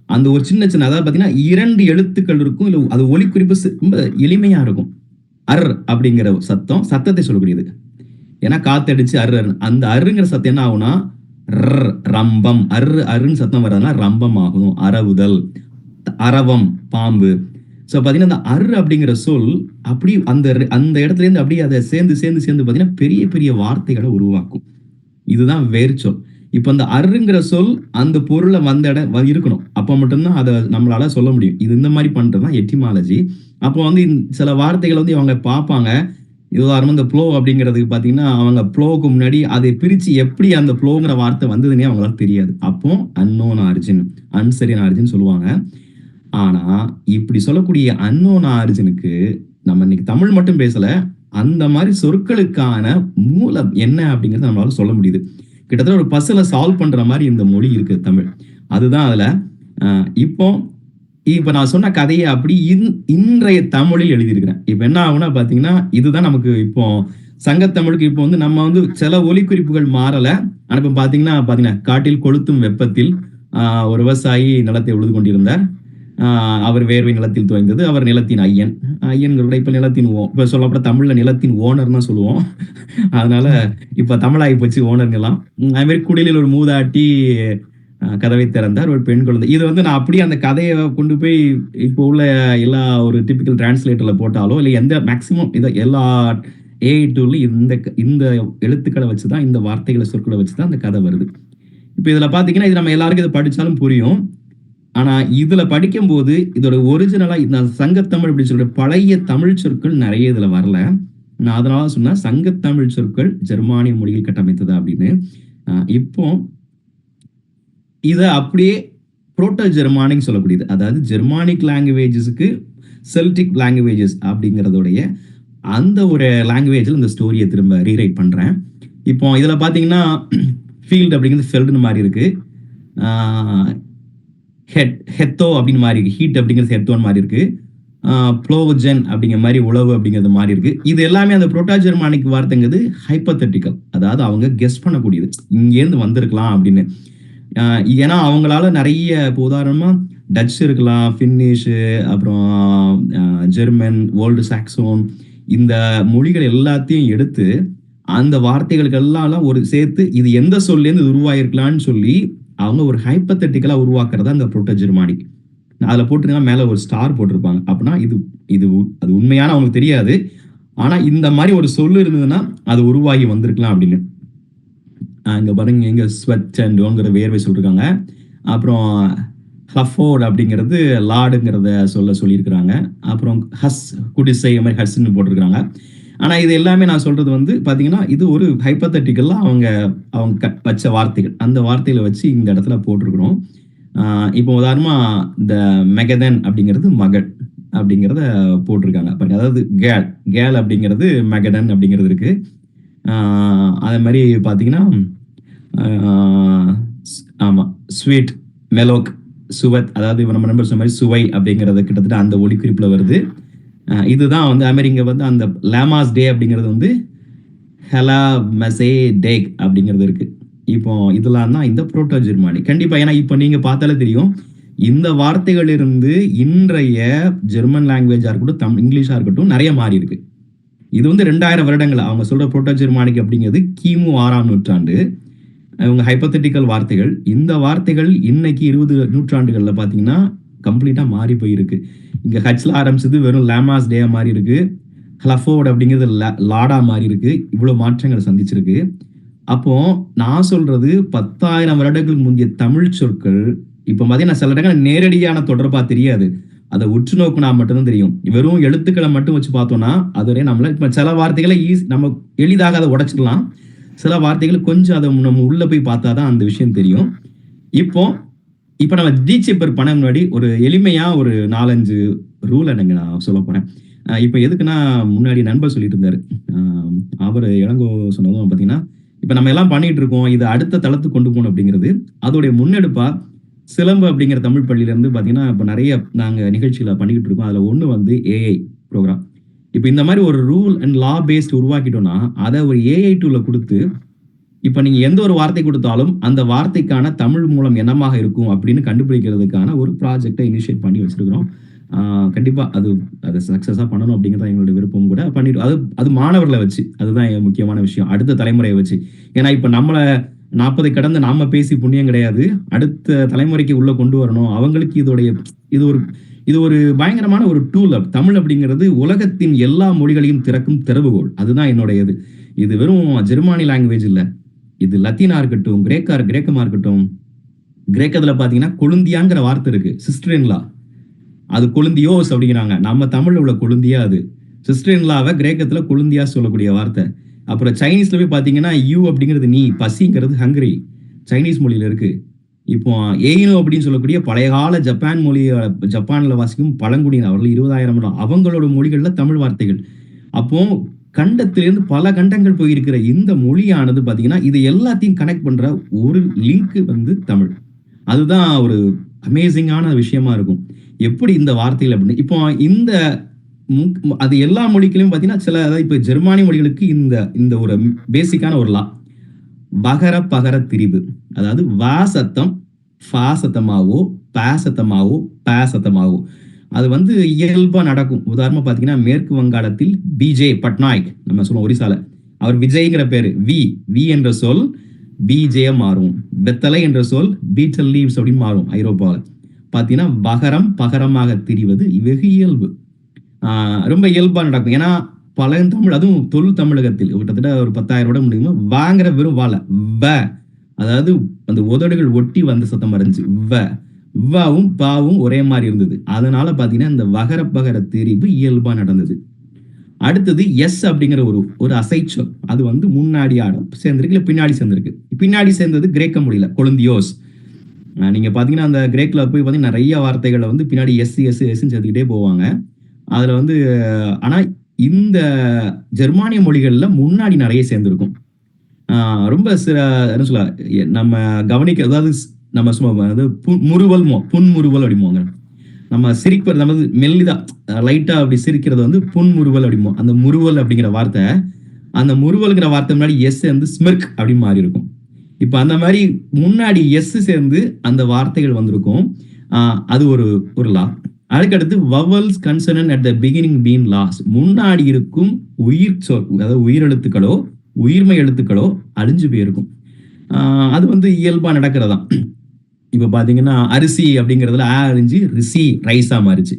அந்த ஒரு சின்ன அதாவது பாத்தீங்கன்னா 2 எழுத்துக்கள் இருக்கும். இல்ல அது ஒலிக்குறிப்பு ரொம்ப எளிமையா இருக்கும். அர் அப்படிங்கிற சத்தத்தை சொல்லக்கூடியது. ஏன்னா காத்தடிச்சு அந்த அருங்கிற சத்தம் என்ன ஆகும்னா ரம்பம். அருன்னு சத்தம் வர்றதுனா ரம்பம் ஆகும். அரவுதல், அரவம் பாம்பு. ஸோ பார்த்தீங்கன்னா அந்த அப்படிங்கிற சொல் அப்படி அந்த அந்த இடத்துல இருந்து அப்படியே அதை சேர்ந்து சேர்ந்து சேர்ந்து பார்த்தீங்கன்னா பெரிய பெரிய வார்த்தைகளை உருவாக்கும். இதுதான் வேர்ச்சொல். இப்ப அந்த அருங்கிற சொல் அந்த பொருளை வந்த இடம் இருக்கணும். அப்ப மட்டும்தான் அதை நம்மளால சொல்ல முடியும். இது இந்த மாதிரி பண்றதுதான் எட்டிமாலஜி. அப்போ வந்து சில வார்த்தைகளை வந்து அவங்க பார்ப்பாங்க. உதாரணமா இந்த ப்ளோ அப்படிங்கிறதுக்கு பாத்தீங்கன்னா அவங்க ப்ளோவுக்கு முன்னாடி அதை பிரிச்சு எப்படி அந்த ப்ளோங்கிற வார்த்தை வந்ததுன்னே அவங்களால தெரியாது. அப்போ அன்னோன் ஆரிஜின், அன்சரின் ஆரிஜின் சொல்லுவாங்க. ஆனா இப்படி சொல்லக்கூடிய அன்னோன் ஆரிஜினுக்கு நம்ம இன்னைக்கு தமிழ் மட்டும் பேசல, அந்த மாதிரி சொற்களுக்கான மூலம் என்ன அப்படிங்கறத நம்மளால சொல்ல முடியுது. கிட்டத்தட்ட ஒரு பசில சால்வ் பண்ற மாதிரி இந்த மொழி இருக்கு தமிழ். அதுதான் அதுல இப்ப நான் சொன்ன கதையை அப்படி இன்றைய தமிழில் எழுதியிருக்கிறேன். இப்ப என்ன ஆகும்னா பாத்தீங்கன்னா இதுதான் நமக்கு இப்போ சங்கத்தமிழுக்கு இப்போ வந்து நம்ம வந்து சில ஒலி குறிப்புகள் மாறல. ஆனா இப்ப பாத்தீங்கன்னா காட்டில் கொளுத்தும் வெப்பத்தில் ஒரு விவசாயி நிலத்தை உழுது கொண்டிருந்தார். அவர் வேர்வை நிலத்தில் துவைந்தது, அவர் நிலத்தின் ஐயன்கிறத இப்ப நிலத்தின் இப்ப சொல்லப்பட தமிழ்ல நிலத்தின் ஓனர் தான் சொல்லுவோம். அதனால இப்ப தமிழாகி போச்சு ஓனர்ங்கெல்லாம். அது மாதிரி குடிலில் ஒரு மூதாட்டி கதவை திறந்தார், ஒரு பெண் குழந்தை. இது வந்து நான் அப்படியே அந்த கதையை கொண்டு போய் இப்போ உள்ள எல்லா ஒரு டிபிக்கல் டிரான்ஸ்லேட்டர்ல போட்டாலோ இல்லை எந்த மேக்சிமம் இதை எல்லா ஏஐ டூல்லையும் இந்த எழுத்துக்களை வச்சுதான், இந்த வார்த்தைகளை சொற்களை வச்சுதான் அந்த கதை வருது. இப்ப இதுல பாத்தீங்கன்னா இது நம்ம எல்லாருக்கும் இதை படிச்சாலும் புரியும். ஆனா இதுல படிக்கும் போது இதோட ஒரிஜினலா இந்த சங்கத்தமிழ் அப்படின்னு சொல்ற பழைய தமிழ் சொற்கள் நிறைய இதுல வரல. நான் அதனால சொன்னா சங்கத்தமிழ் சொற்கள் ஜெர்மானிய மொழியில் கட்டமைத்தது அப்படின்னு. இப்போ இத அப்படியே புரோட்டோ ஜெர்மானிக் சொல்லக்கூடியது, அதாவது ஜெர்மானிக் லாங்குவேஜஸ்க்கு செல்டிக் லாங்குவேஜஸ் அப்படிங்கிறதுடைய அந்த ஒரு லாங்குவேஜில் இந்த ஸ்டோரியை திரும்ப ரீரைட் பண்றேன். இப்போ இதுல பாத்தீங்கன்னா ஃபீல்டு அப்படிங்கிறது ஃபெல்டுன்னு மாதிரி இருக்கு, ஹெத்தோ அப்படின்னு மாதிரி இருக்கு, ஹீட் அப்படிங்கிறது ஹெத்தோன்னு மாதிரி இருக்கு, ப்ளோஜன் அப்படிங்கிற மாதிரி உழவு அப்படிங்கிறது மாதிரி இருக்கு. இது எல்லாமே அந்த புரோட்டோ ஜெர்மானிக் வார்த்தைங்கிறது ஹைப்போதெட்டிக்கல், அதாவது அவங்க கெஸ் பண்ணக்கூடியது, இங்கேருந்து வந்திருக்கலாம் அப்படின்னு. ஏன்னா அவங்களால நிறைய இப்போ உதாரணமா டச் இருக்கலாம், ஃபின்னிஷு, அப்புறம் ஜெர்மன், ஓல்டு சாக்சோன், இந்த மொழிகள் எல்லாத்தையும் எடுத்து அந்த வார்த்தைகளுக்கு எல்லாம் ஒரு சேர்த்து இது எந்த சொல்லேருந்து உருவாயிருக்கலாம்னு சொல்லி அவங்க ஒரு ஹைப்போதெட்டிக்கலா உருவாக்குறதா இந்த புரோட்டோ ஜெர்மானிக். அதுல போட்டுருந்தா மேல ஒரு ஸ்டார் போட்டிருப்பாங்க. அப்படின்னா இது அது உண்மையான அவங்களுக்கு தெரியாது. ஆனா இந்த மாதிரி ஒரு சொல்லு இருந்ததுன்னா அது உருவாகி வந்திருக்கலாம் அப்படின்னு. இங்க பாருங்க, எங்க ஸ்வெட் அண்ட்ங்கிற வேர்வை சொல்லிருக்காங்க. அப்புறம் ஹஃபோர்ட் அப்படிங்கிறது லாடுங்கிறத சொல்லியிருக்கிறாங்க. அப்புறம் ஹஸ் குடிசை மாதிரி ஹஸ்ன்னு போட்டிருக்காங்க. ஆனா இது எல்லாமே நான் சொல்றது வந்து பாத்தீங்கன்னா இது ஒரு ஹைப்போதெட்டிக்கலா அவங்க வச்ச வார்த்தைகள், அந்த வார்த்தைகளை வச்சு இந்த இடத்துல போட்டிருக்கிறோம். இப்போ உதாரணமா இந்த மெகதன் அப்படிங்கிறது மகள் அப்படிங்கிறத போட்டிருக்காங்க பாருங்க. அதாவது கேல் அப்படிங்கிறது மெகடன் அப்படிங்கிறது இருக்கு. அதே மாதிரி பாத்தீங்கன்னா ஆமா ஸ்வீட், மெலோக், சுவத், அதாவது நம்ம நம்பர் சொன்ன மாதிரி சுவை அப்படிங்கிறது கிட்டத்தட்ட அந்த ஒலி குறிப்புல வருது. இதுதான் வந்து அமெரிக்க வந்து அந்த லேமாஸ் டே அப்படிங்கிறது வந்து ஹெலா மெசே டேக் அப்படிங்கிறது இருக்கு. இப்போ இதெல்லாம் தான் இந்த புரோட்டோ ஜெர்மானிக். கண்டிப்பா, ஏன்னா இப்போ நீங்க பார்த்தாலே தெரியும் இந்த வார்த்தைகள் இருந்து இன்றைய ஜெர்மன் லாங்குவேஜா இருக்கட்டும், இங்கிலீஷா இருக்கட்டும் நிறைய மாறி இருக்கு. இது வந்து 2000 வருடங்கள் அவங்க சொல்ற புரோட்டோ ஜெர்மானிக் அப்படிங்கிறது கிமு 6ஆம் நூற்றாண்டு. இவங்க ஹைப்போதெட்டிக்கல் வார்த்தைகள். இந்த வார்த்தைகள் இன்னைக்கு 20 நூற்றாண்டுகள்ல பாத்தீங்கன்னா கம்ப்ளீட்டா மாறி போயிருக்கு. இங்க ஹச்ல ஆரம்பிச்சது வெறும் லேமாஸ் டே மாறி இருக்கு, ஹலஃபோர்ட் அப்படிங்கிறது லாடா மாறி இருக்கு. இவ்வளவு மாற்றங்களை சந்திச்சிருக்கு. அப்போ நான் சொல்றது 10,000 வருடங்களுக்கு முந்தைய தமிழ் சொற்கள் இப்ப பாத்தீங்கன்னா சில இடங்கள் நேரடியான தொடர்பா தெரியாது, அதை உற்று நோக்குனா மட்டும்தான் தெரியும். வெறும் எழுத்துக்களை மட்டும் வச்சு பார்த்தோம்னா அதுவரை நம்மள இப்ப சில வார்த்தைகளை நம்ம எளிதாக அதை உடைச்சிடலாம், சில வார்த்தைகள் கொஞ்சம் அதை நம்ம உள்ள போய் பார்த்தாதான் அந்த விஷயம் தெரியும். இப்போ நம்ம டீச்சேப்பர் பண்ண முன்னாடி ஒரு எளிமையா ஒரு 4-5 ரூல் எனக்கு நான் சொல்ல போறேன். இப்போ எதுக்குன்னா முன்னாடி நண்பர் சொல்லிட்டு இருந்தாரு, அவர் இளங்கோ சொன்னதும் பாத்தீங்கன்னா இப்ப நம்ம எல்லாம் பண்ணிட்டு இருக்கோம், இது அடுத்த தளத்துக்கு கொண்டு போகணும் அப்படிங்கிறது அதோடைய முன்னெடுப்பா சிலம்பு அப்படிங்கிற தமிழ் பள்ளியில இருந்து பாத்தீங்கன்னா இப்ப நிறைய நாங்க நிகழ்ச்சிகளை பண்ணிக்கிட்டு இருக்கோம். அதுல ஒண்ணு வந்து ஏஐ ப்ரோக்ராம். இப்ப இந்த மாதிரி ஒரு ரூல் அண்ட் லா பேஸ்ட் உருவாக்கிட்டோம்னா அதை ஒரு ஏஐ டூல கொடுத்து இப்ப நீங்க எந்த ஒரு வார்த்தை கொடுத்தாலும் அந்த வார்த்தைக்கான தமிழ் மூலம் என்னமாக இருக்கும் அப்படின்னு கண்டுபிடிக்கிறதுக்கான ஒரு ப்ராஜெக்டை இனிஷியேட் பண்ணி வச்சிருக்கிறோம். கண்டிப்பா அது சக்சஸா பண்ணணும் அப்படிங்கிறத எங்களோட விருப்பம் கூட பண்ணிட்டு அது மாணவர்களை வச்சு, அதுதான் முக்கியமான விஷயம், அடுத்த தலைமுறையை வச்சு. ஏன்னா இப்ப நம்மளை 40 கடந்து நாம பேசி புண்ணியம் கிடையாது. அடுத்த தலைமுறைக்கு உள்ள கொண்டு வரணும். அவங்களுக்கு இது ஒரு பயங்கரமான ஒரு டூல். தமிழ் அப்படிங்கிறது உலகத்தின் எல்லா மொழிகளையும் திறக்கும் திறவுகோல். அதுதான் என்னுடைய இது. இது வெறும் ஜெர்மானி லாங்குவேஜ் இல்ல. இது லத்தீனா இருக்கட்டும், கிரேக்கமா இருக்கட்டும். கிரேக்கத்துல பாத்தீங்கன்னா கொழுந்தியாங்கிற வார்த்தை இருக்கு. சிஸ்டர் இன்லா, அது கொழுந்தியோஸ் அப்படிங்கிறாங்க. நம்ம தமிழ்ல உள்ள கொழுந்தியா அது. சிஸ்டர் இன்லாவை கிரேக்கத்துல கொழுந்தியா சொல்லக்கூடிய வார்த்தை. அப்புறம் சைனீஸ்ல போய் பாத்தீங்கன்னா யூ அப்படிங்கிறது நீ, பசிங்கிறது ஹங்கரி, சைனீஸ் மொழியில இருக்கு. இப்போ ஏயினோ அப்படின்னு சொல்லக்கூடிய பழைய கால ஜப்பான் மொழி, ஜப்பான்ல வாசிக்கும் பழங்குடியினர், அவர்கள் 20,000 அவங்களோட மொழிகள்ல தமிழ் வார்த்தைகள். அப்போ கண்டத்திலிருந்து பல கண்டங்கள் போயிருக்கிற இந்த மொழியானது பாத்தீங்கன்னா இது எல்லாத்தையும் கனெக்ட் பண்ற ஒரு லிங்க் வந்து தமிழ். அதுதான் ஒரு அமேசிங்கான விஷயமா இருக்கும். எப்படி இந்த வார்த்தைகள் அப்படின்னு இப்போ இந்த அது எல்லா மொழிகளையும் பாத்தீங்கன்னா சில, அதாவது இப்ப ஜெர்மானி மொழிகளுக்கு இந்த ஒரு பேசிக்கான ஒரு லா, வகர பகர திரிபு. அதாவது வா சத்தம் ஃபா சத்தமாவோ பா சத்தமாவோ பா சத்தமாவோ அது வந்து இயல்பா நடக்கும். உதாரணமா பாத்தீங்கன்னா மேற்கு வங்காளத்தில் பிஜே பட்நாயக், நம்ம சொல்லுவோம் ஒரிசால, அவர் விஜய்ங்கிற பேரு, வி என்ற சொல் பிஜே மாறும். வெத்தலை என்ற சொல் பீட்டல் லீவ்ஸ் அப்படின்னு மாறும். ஐரோப்பாவில் பாத்தீங்கன்னா வகரம் பகரமாக திரிவது வெகு இயல்பு, ரொம்ப இயல்பா நடக்கும். ஏன்னா பழந்தமிழ், அதுவும் தொல் தமிழகத்தில் கிட்டத்தட்ட ஒரு 10,000 விட முடியுமா வாங்கிற வெறும் வாழ வ, அதாவது அந்த உதடுகள் ஒட்டி வந்த சத்தம் இருந்துச்சு. வாவும் பாவும் ஒரே மாதிரி இருந்தது. அதனால பாத்தீங்கன்னா இந்த வகர பகர திரிவு இயல்பா நடந்தது. அடுத்தது எஸ் அப்படிங்கிற ஒரு அசைச்சொல். அது வந்து முன்னாடி ஆடம் சேர்ந்திருக்கு, இல்ல பின்னாடி சேர்ந்திருக்கு. பின்னாடி சேர்ந்தது கிரேக்க மொழியில கொழுந்தியோஸ். நீங்க பாத்தீங்கன்னா அந்த கிரேக்ல போய் பாத்தீங்கன்னா நிறைய வார்த்தைகளை வந்து பின்னாடி எஸ் சேர்த்துக்கிட்டே போவாங்க. அதுல வந்து ஆனா இந்த ஜெர்மானிய மொழிகள்ல முன்னாடி நிறைய சேர்ந்திருக்கும். ரொம்ப என்ன சொல்ல, நம்ம கவனிக்க, அதாவது நம்ம சும்மா புன்முறுவல் அப்படிமோங்க. நம்ம சிரிப்பது, நம்ம மெல்லிதா லைட்டா அப்படி சிரிக்கிறது வந்து புன்முறுவல் அப்படிமோ. அந்த முறுவல் அப்படிங்கிற வார்த்தை, அந்த முறுவல்ங்கிற வார்த்தை முன்னாடி எஸ் வந்து ஸ்மிர்க் அப்படின்னு மாறி இருக்கும். இப்ப அந்த மாதிரி முன்னாடி எஸ் சேர்ந்து அந்த வார்த்தைகள் வந்திருக்கும். அது ஒரு லா. அதுக்கடுத்து vowels consonant at the beginning been last. முன்னாடி இருக்கும் உயிர் சொல், அதாவது உயிரெழுத்துக்களோ உயிர்மை எழுத்துக்களோ அழிஞ்சு போயிருக்கும். அது வந்து இயல்பா நடக்கிறதா. இப்ப பாத்தீங்கன்னா அரிசி அப்படிங்கிறதுல அழிஞ்சு ரிசி ரைஸா மாறிச்சு.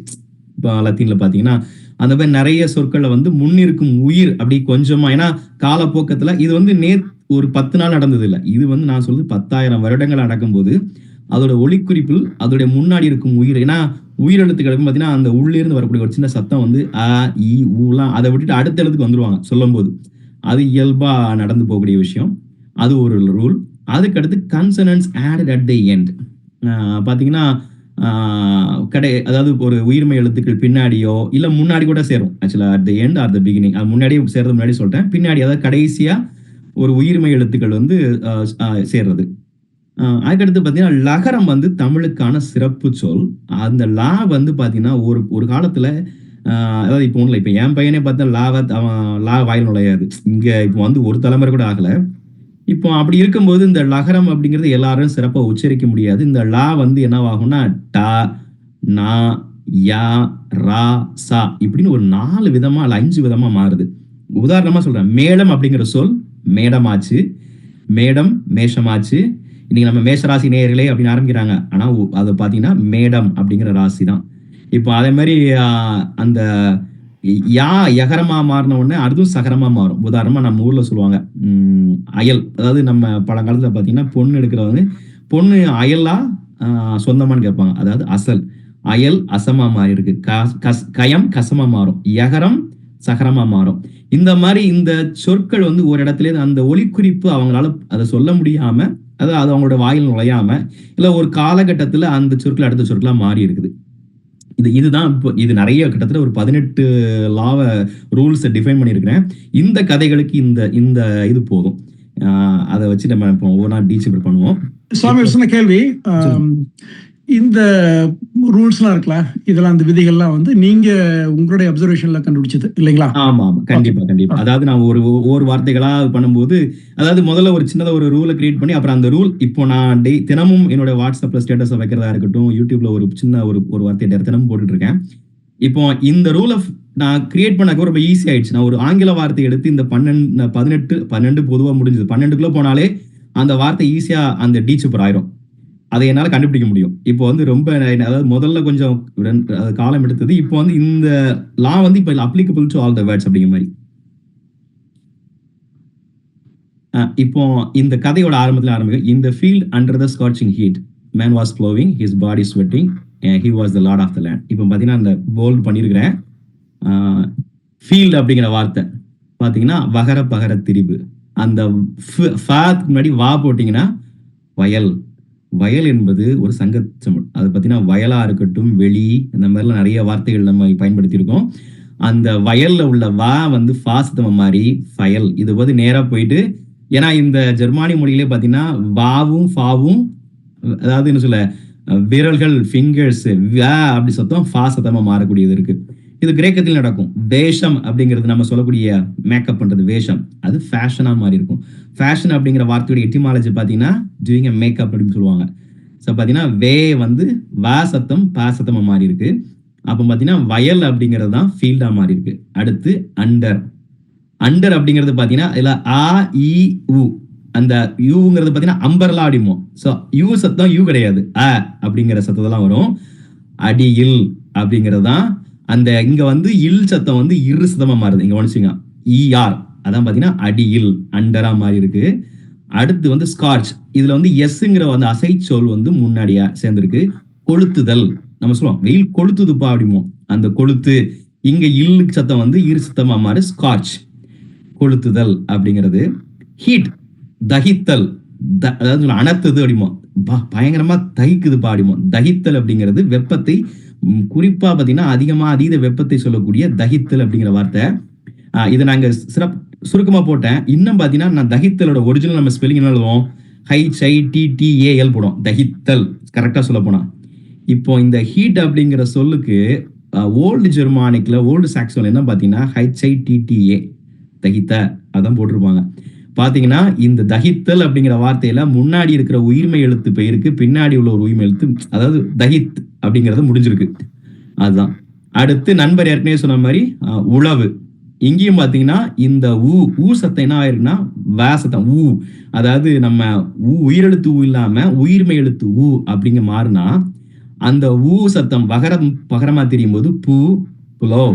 இப்போ லத்தீன்ல பாத்தீங்கன்னா அந்த மாதிரி நிறைய சொற்களை வந்து முன்னிருக்கும் உயிர் அப்படி கொஞ்சமா, ஏன்னா காலப்போக்கத்துல இது வந்து ஒரு 10 நாள் நடந்தது இல்லை. இது வந்து நான் சொல்றது 10,000 வருடங்கள் நடக்கும்போது அதோட ஒளிக்குறிப்பில் அதோட முன்னாடி இருக்கும் உயிர், ஏன்னா உயிரெழுத்துக்களுக்கு பாத்தீங்கன்னா அந்த உள்ளிருந்து வரக்கூடிய ஒரு சின்ன சத்தம் வந்து அ இ ஊலாம், அதை விட்டுட்டு அடுத்த எழுத்துக்கு வந்துருவாங்க சொல்லும் போது. அது இயல்பா நடந்து போகக்கூடிய விஷயம். அது ஒரு ரூல். அதுக்கடுத்து consonants added at the end. பாத்தீங்கன்னா அதாவது ஒரு உயிர்மை எழுத்துக்கள் பின்னாடியோ இல்ல முன்னாடி கூட சேரும். ஆக்சுவலா at the end or the beginning, முன்னாடியே சேர்றது முன்னாடி சொல்லிட்டேன். பின்னாடி அதாவது கடைசியா ஒரு உயிர்மை எழுத்துக்கள் வந்து சேர்றது. அதுக்கடுத்து பாத்தீங்கன்னா லகரம் வந்து தமிழுக்கான சிறப்பு சொல். அந்த லா வந்து பாத்தீங்கன்னா ஒரு காலத்துல, அதாவது இப்போ ஒண்ணுல, இப்ப என் பையனே பார்த்தா லா வாயில் நுழையாது. இங்க இப்போ வந்து ஒரு தலைமுறை கூட ஆகல. இப்போ அப்படி இருக்கும்போது இந்த லகரம் அப்படிங்கிறது எல்லாரும் சிறப்பா உச்சரிக்க முடியாது. இந்த லா வந்து என்னவாகும்னா டா, நா, யா, ரா, சா இப்படின்னு ஒரு 4 விதமா 5 விதமா மாறுது. உதாரணமா சொல்றேன், மேடம் அப்படிங்கிற சொல் மேடமாச்சு, மேடம் மேஷமாச்சு. இன்னைக்கு நம்ம மேஷராசி நேயர்களே அப்படின்னு ஆரம்பிக்கிறாங்க. ஆனா அது பாத்தீங்கன்னா மேடம் அப்படிங்கிற ராசி தான். இப்போ அதே மாதிரி அந்த யா யகரமா மாறின உடனே அதுவும் சகரமா மாறும். உதாரணமா நம்ம ஊர்ல சொல்லுவாங்க அயல், அதாவது நம்ம பழங்காலத்துல பாத்தீங்கன்னா பொண்ணு எடுக்கிறவங்க பொண்ணு அயலா சொந்தமானு கேட்பாங்க. அதாவது அசல், அயல் அசமா மாறி இருக்கு. கயம் கசமா மாறும், யகரம் சகரமா மாறும். இந்த மாதிரி இந்த சொற்கள் வந்து ஒரு இடத்துல அந்த ஒலிக்குறிப்பு அவங்களால அதை சொல்ல முடியாம, அதாவது அது அவங்களோட வாயில் நுழையாம, இல்ல ஒரு காலகட்டத்துல அந்த சொற்கள் அடுத்த சொற்களா மாறி இருக்குது. இதுதான் இப்போ இது நிறைய கிட்டத்தட்ட ஒரு 18 லாவ ரூல்ஸ் டிஃபைன் பண்ணியிருக்கிறேன். இந்த கதைகளுக்கு இந்த இது போதும். அதை வச்சு நம்ம இப்போ ஒவ்வொன்றா டீச்சர் பண்ணுவோம். சுவாமி சொன்ன கேள்வி, இந்த ரூல்ஸ்லாம் இருக்குல்ல, இதெல்லாம் அந்த விதிகள்லாம் வந்து நீங்க உங்களுடைய அப்சர்வேஷன்ல கண்டுபிடிச்சது இல்லைங்களா? ஆமா கண்டிப்பா. அதாவது நான் ஒரு வார்த்தைகளா பண்ணும்போது, அதாவது முதல்ல ஒரு சின்னதா ஒரு ரூலை கிரியேட் பண்ணி, அப்புறம் அந்த ரூல் இப்போ நான் தினமும் என்னோட வாட்ஸ்அப்ல ஸ்டேட்டஸ் வைக்கிறதா இருக்கட்டும், யூடியூப்ல ஒரு சின்ன ஒரு வார்த்தையை தினமும் போட்டுட்டு இருக்கேன். இப்போ இந்த ரூலை நான் கிரியேட் பண்ண ரொம்ப ஈஸி ஆயிடுச்சு. நான் ஒரு ஆங்கில வார்த்தை எடுத்து இந்த 12 பொதுவா முடிஞ்சது. 12க்குள்ள போனாலே அந்த வார்த்தை ஈஸியா அந்த டி சூப்பர் ஆயிரும். அதை என்னால கண்டுபிடிக்க முடியும். இப்போ வந்து ரொம்ப அதாவது முதல்ல கொஞ்சம் காலம் எடுத்தது. இப்போ வந்து இந்த லா வந்து இப்போ applicable to all the words அப்படிங்கிற மாதிரி. இப்போ இந்த கதையோட ஆரம்பத்தில் ஆரம்பிக்கும். இந்த field under the scorching heat man was ploughing his body sweating he was the lord of the land. இப்போ பார்த்தீங்கன்னா அந்த போல்ட் பண்ணியிருக்கிறேன். ஃபீல்டு அப்படிங்கிற வார்த்தை பார்த்தீங்கன்னா வகர பகர திரிபு. அந்த முன்னாடி வா போட்டிங்கன்னா வயல். வயல் என்பது ஒரு சங்கச்சமிழ். அது பார்த்தீங்கன்னா வயலா இருக்கட்டும், வெளி, இந்த மாதிரிலாம் நிறைய வார்த்தைகள் நம்ம பயன்படுத்தியிருக்கோம். அந்த வயல்ல உள்ள வா வந்து ஃபாஸ்தம மாதிரி ஃபயல். இது வந்து நேராக போயிட்டு, ஏன்னா இந்த ஜெர்மானி மொழியிலே பார்த்தீங்கன்னா வாவும் ஃபாவும், அதாவது என்ன சொல்ல, விரல்கள், ஃபிங்கர்ஸ், அப்படி சத்தம் ஃபா சத்தமா மாறக்கூடியது இருக்கு. இது கிரேக்கத்தில் நடக்கும். வேஷம் அப்படிங்கிறது நம்ம சொல்லக்கூடிய மேக்கப் பண்றது வேஷம், அது ஃபேஷனா மாறி இருக்கும். ஃபேஷன் அப்படிங்கிற வார்த்தையோட எட்டிமாலஜி பார்த்தீங்கன்னா டூயிங் அ மேக்கப் அப்படின்னு சொல்லுவாங்க. ஸோ பார்த்தீங்கன்னா வே வந்து வா சத்தம் பா சத்தமா மாறி இருக்கு. அப்போ பார்த்தீங்கன்னா வயல் அப்படிங்கிறது தான் ஃபீல்டா மாறி இருக்கு. அடுத்து அண்டர். அண்டர் அப்படிங்கிறது பார்த்தீங்கன்னா இல்ல ஆ இ உ, அந்த யூங்கிறது பார்த்தீங்கன்னா அம்பர்லா அடிமோ. ஸோ யூ சத்தம் யூ கிடையாது, அப்படிங்கிற சத்தத்தெல்லாம் வரும். அடியில் அப்படிங்கிறது தான் அந்த இங்க வந்து இல் சத்தம் வந்து இரு சத்தமா மாறுது. இங்க கவனிச்சுங்க, இஆர், அதான் பாத்தீங்கன்னா அடியில், அண்டரா மாறி இருக்கு. அடுத்து வந்து ஸ்கார்ச். இதுல வந்து எஸ்ங்கிற அந்த அசைச்சொல் வந்து முன்னாடியா சேர்ந்திருக்கு. கொளுத்துதல், நம்ம சொல்லுவோம் வெயில் கொளுத்துதுப்பா அப்படிமோ, அந்த கொளுத்து. இங்க இல்லுக்கு சத்தம் வந்து இரு சத்தமா மாறு, ஸ்கார்ச், கொளுத்துதல் அப்படிங்கிறது. ஹீட், தகித்தல், அதாவது அனத்துது அப்படிமோ, பயங்கரமா தகிக்குதுப்பா அப்படிமோ. தகித்தல் அப்படிங்கிறது வெப்பத்தை, குறிப்பா பாத்தீங்கன்னா அதிகமா அதீத வெப்பத்தை சொல்லக்கூடிய தகித்தல் அப்படிங்கிற வார்த்தை. இதை நாங்க சுருக்கமா போட்டேன். இன்னும் பாத்தீங்கன்னா நான் தகித்தலோட ஒரிஜினல் நம்ம ஸ்பெல்லிங் என்ன எழுதுவோம், HITTAL போடும், தகித்தல் கரெக்டா சொல்ல போனா. இப்போ இந்த ஹீட் அப்படிங்கிற சொல்லுக்கு ஓல்டு ஜெர்மானிக்ல, ஓல்டு சாக்சோன்ல என்ன பாத்தீங்கன்னா HITTA, தகித்த, அதான் போட்டிருப்பாங்க. பாத்தீங்கன்னா இந்த தகித்தல் அப்படிங்கிற வார்த்தையில முன்னாடி இருக்கிற உயிர்மை எழுத்து பெயருக்கு பின்னாடி உள்ள ஒரு உயிர்மை எழுத்து, அதாவது தகித் அப்படிங்கறது முடிஞ்சிருக்கு, அதுதான். அடுத்து நண்பர் ஏற்கனவே சொன்ன மாதிரி உழவு. இங்கேயும் பாத்தீங்கன்னா இந்த ஊ சத்தம் என்ன ஆயிருக்குன்னா வே சத்தம் ஊ, அதாவது நம்ம உயிரெழுத்து ஊ இல்லாம உயிர்மை எழுத்து ஊ அப்படிங்க மாறுனா அந்த ஊ சத்தம் பகரமா தெரியும் போது பூ, புலோ.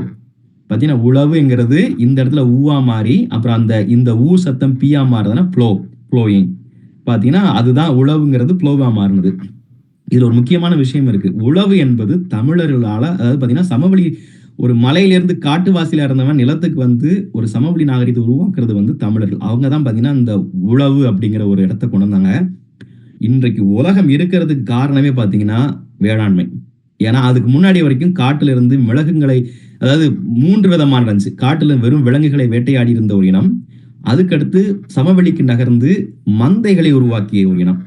பாத்தீங்கன்னா உழவுங்கிறது இந்த இடத்துல ஊவா மாறி, அப்புறம் அந்த இந்த ஊ சத்தம் பியா மாறுதுன்னா ப்ளோயிங். பாத்தீங்கன்னா அதுதான் உழவுங்கிறது ப்ளோவா மாறினது. இதுல ஒரு முக்கியமான விஷயம் இருக்கு. உழவு என்பது தமிழர்களால, அதாவது பாத்தீங்கன்னா சமவெளி, ஒரு மலையிலிருந்து காட்டுவாசியில இருந்தவன் நிலத்துக்கு வந்து ஒரு சமவெளி நாகரிகத்தை உருவாக்குறது வந்து தமிழர்கள். அவங்க தான் பாத்தீங்கன்னா இந்த உழவு அப்படிங்கிற ஒரு இடத்தை கொண்டு வந்தாங்க. இன்றைக்கு உலகம் இருக்கிறதுக்கு காரணமே பாத்தீங்கன்னா வேளாண்மை. ஏன்னா அதுக்கு முன்னாடி வரைக்கும் காட்டுல இருந்து மிளகுகளை, அதாவது 3 விதமான இருந்துச்சு. காட்டுல வெறும் விலங்குகளை வேட்டையாடி இருந்த ஒரு இனம், அதுக்கடுத்து சமவெளிக்கு நகர்ந்து மந்தைகளை உருவாக்கிய ஒரு இனம்.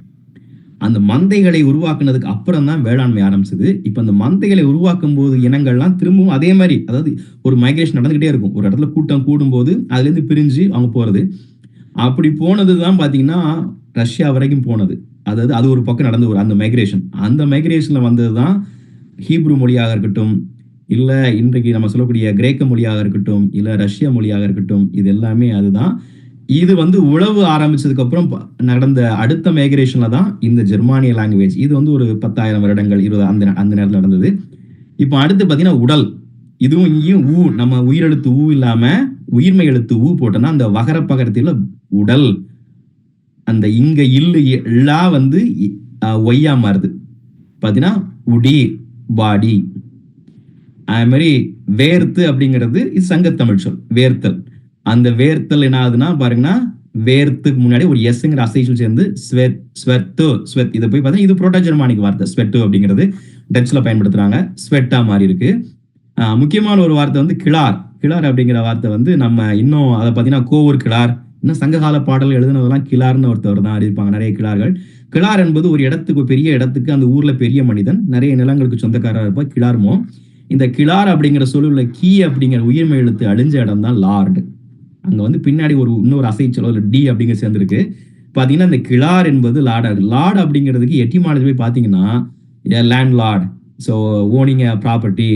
அந்த மந்தைகளை உருவாக்குனதுக்கு அப்புறம் தான் வேளாண்மை ஆரம்பிச்சது. இப்ப அந்த மந்தைகளை உருவாக்கும் போது இனங்கள்லாம் திரும்பவும் அதே மாதிரி, அதாவது ஒரு மைக்ரேஷன் நடந்துகிட்டே இருக்கும். ஒரு இடத்துல கூட்டம் கூடும் போது அதுல இருந்து பிரிஞ்சு அவங்க போறது. அப்படி போனதுதான் பாத்தீங்கன்னா ரஷ்யா வரைக்கும் போனது. அதாவது அது ஒரு பக்கம் நடந்த ஒரு அந்த மைக்ரேஷன். அந்த மைக்ரேஷன்ல வந்ததுதான் ஹீப்ரு மொழியாக இருக்கட்டும், இல்ல இன்றைக்கு நம்ம சொல்லக்கூடிய கிரேக்க மொழியாக இருக்கட்டும், இல்ல ரஷ்ய மொழியாக இருக்கட்டும், இது எல்லாமே அதுதான். இது வந்து உழவு ஆரம்பிச்சதுக்கு அப்புறம் நடந்த அடுத்த மைக்ரேஷன்ல தான் இந்த ஜெர்மானிய லாங்குவேஜ். இது வந்து ஒரு 10,000 வருடங்கள் 20 அந்த நேரத்தில் நடந்தது. இப்போ அடுத்து பாத்தீங்கன்னா உடல். இதுவும் இங்கேயும் ஊ, நம்ம உயிரெழுத்து ஊ இல்லாம உயிர்மை எழுத்து ஊ போட்டோம்னா அந்த வகர பகரத்தில் உடல். அந்த இங்க இல்லு எல்லா வந்து ஒய்யா மாறுது. பாத்தீங்கன்னா உடி, பாடி. அது மாதிரி வேர்த்து அப்படிங்கிறது இது சங்கத்தமிழ் சொல், வேர்த்தல். அந்த வேர்த்தல் என்ன ஆகுதுன்னா பாருங்கன்னா, வேர்த்துக்கு முன்னாடி ஒரு எஸ்ங்கிற அசைச்சொல் சேர்ந்து ஸ்வெட். இதை போய் பார்த்தா இது புரோட்டோ ஜெர்மானிக் வார்த்தை. ஸ்வெட்டு அப்படிங்கிறது டச்ல பயன்படுத்துறாங்க, ஸ்வெட்டா மாறி இருக்கு. முக்கியமான ஒரு வார்த்தை வந்து கிளார். கிளார் அப்படிங்கிற வார்த்தை வந்து நம்ம இன்னும் அதை பார்த்தீங்கன்னா கோவூர் கிளார், இன்னும் சங்ககால பாடல் எழுதுனதெல்லாம் கிளார்னு ஒருத்தவர் தான் அறிவிப்பாங்க. நிறைய கிளார்கள். கிளார் என்பது ஒரு இடத்துக்கு, பெரிய இடத்துக்கு, அந்த ஊர்ல பெரிய மனிதன், நிறைய நிலங்களுக்கு சொந்தக்காரர் இருப்பா, கிளார்மோ. இந்த கிளார் அப்படிங்கிற சொல்லுள்ள கீ அப்படிங்கிற உயிர்மை எழுத்து அழிஞ்ச இடம் தான் லார்டு. அங்க வந்து பின்னாடி இன்னொரு அசைச்சொல் டி அப்படிங்கிற சேர்ந்துருக்கு. பாத்தீங்கன்னா இந்த கிளார் என்பது லார்டு. லார்டு அப்படிங்கிறதுக்கு எட்டிமாலஜி போய் பாத்தீங்கன்னா land Lord, so owning property,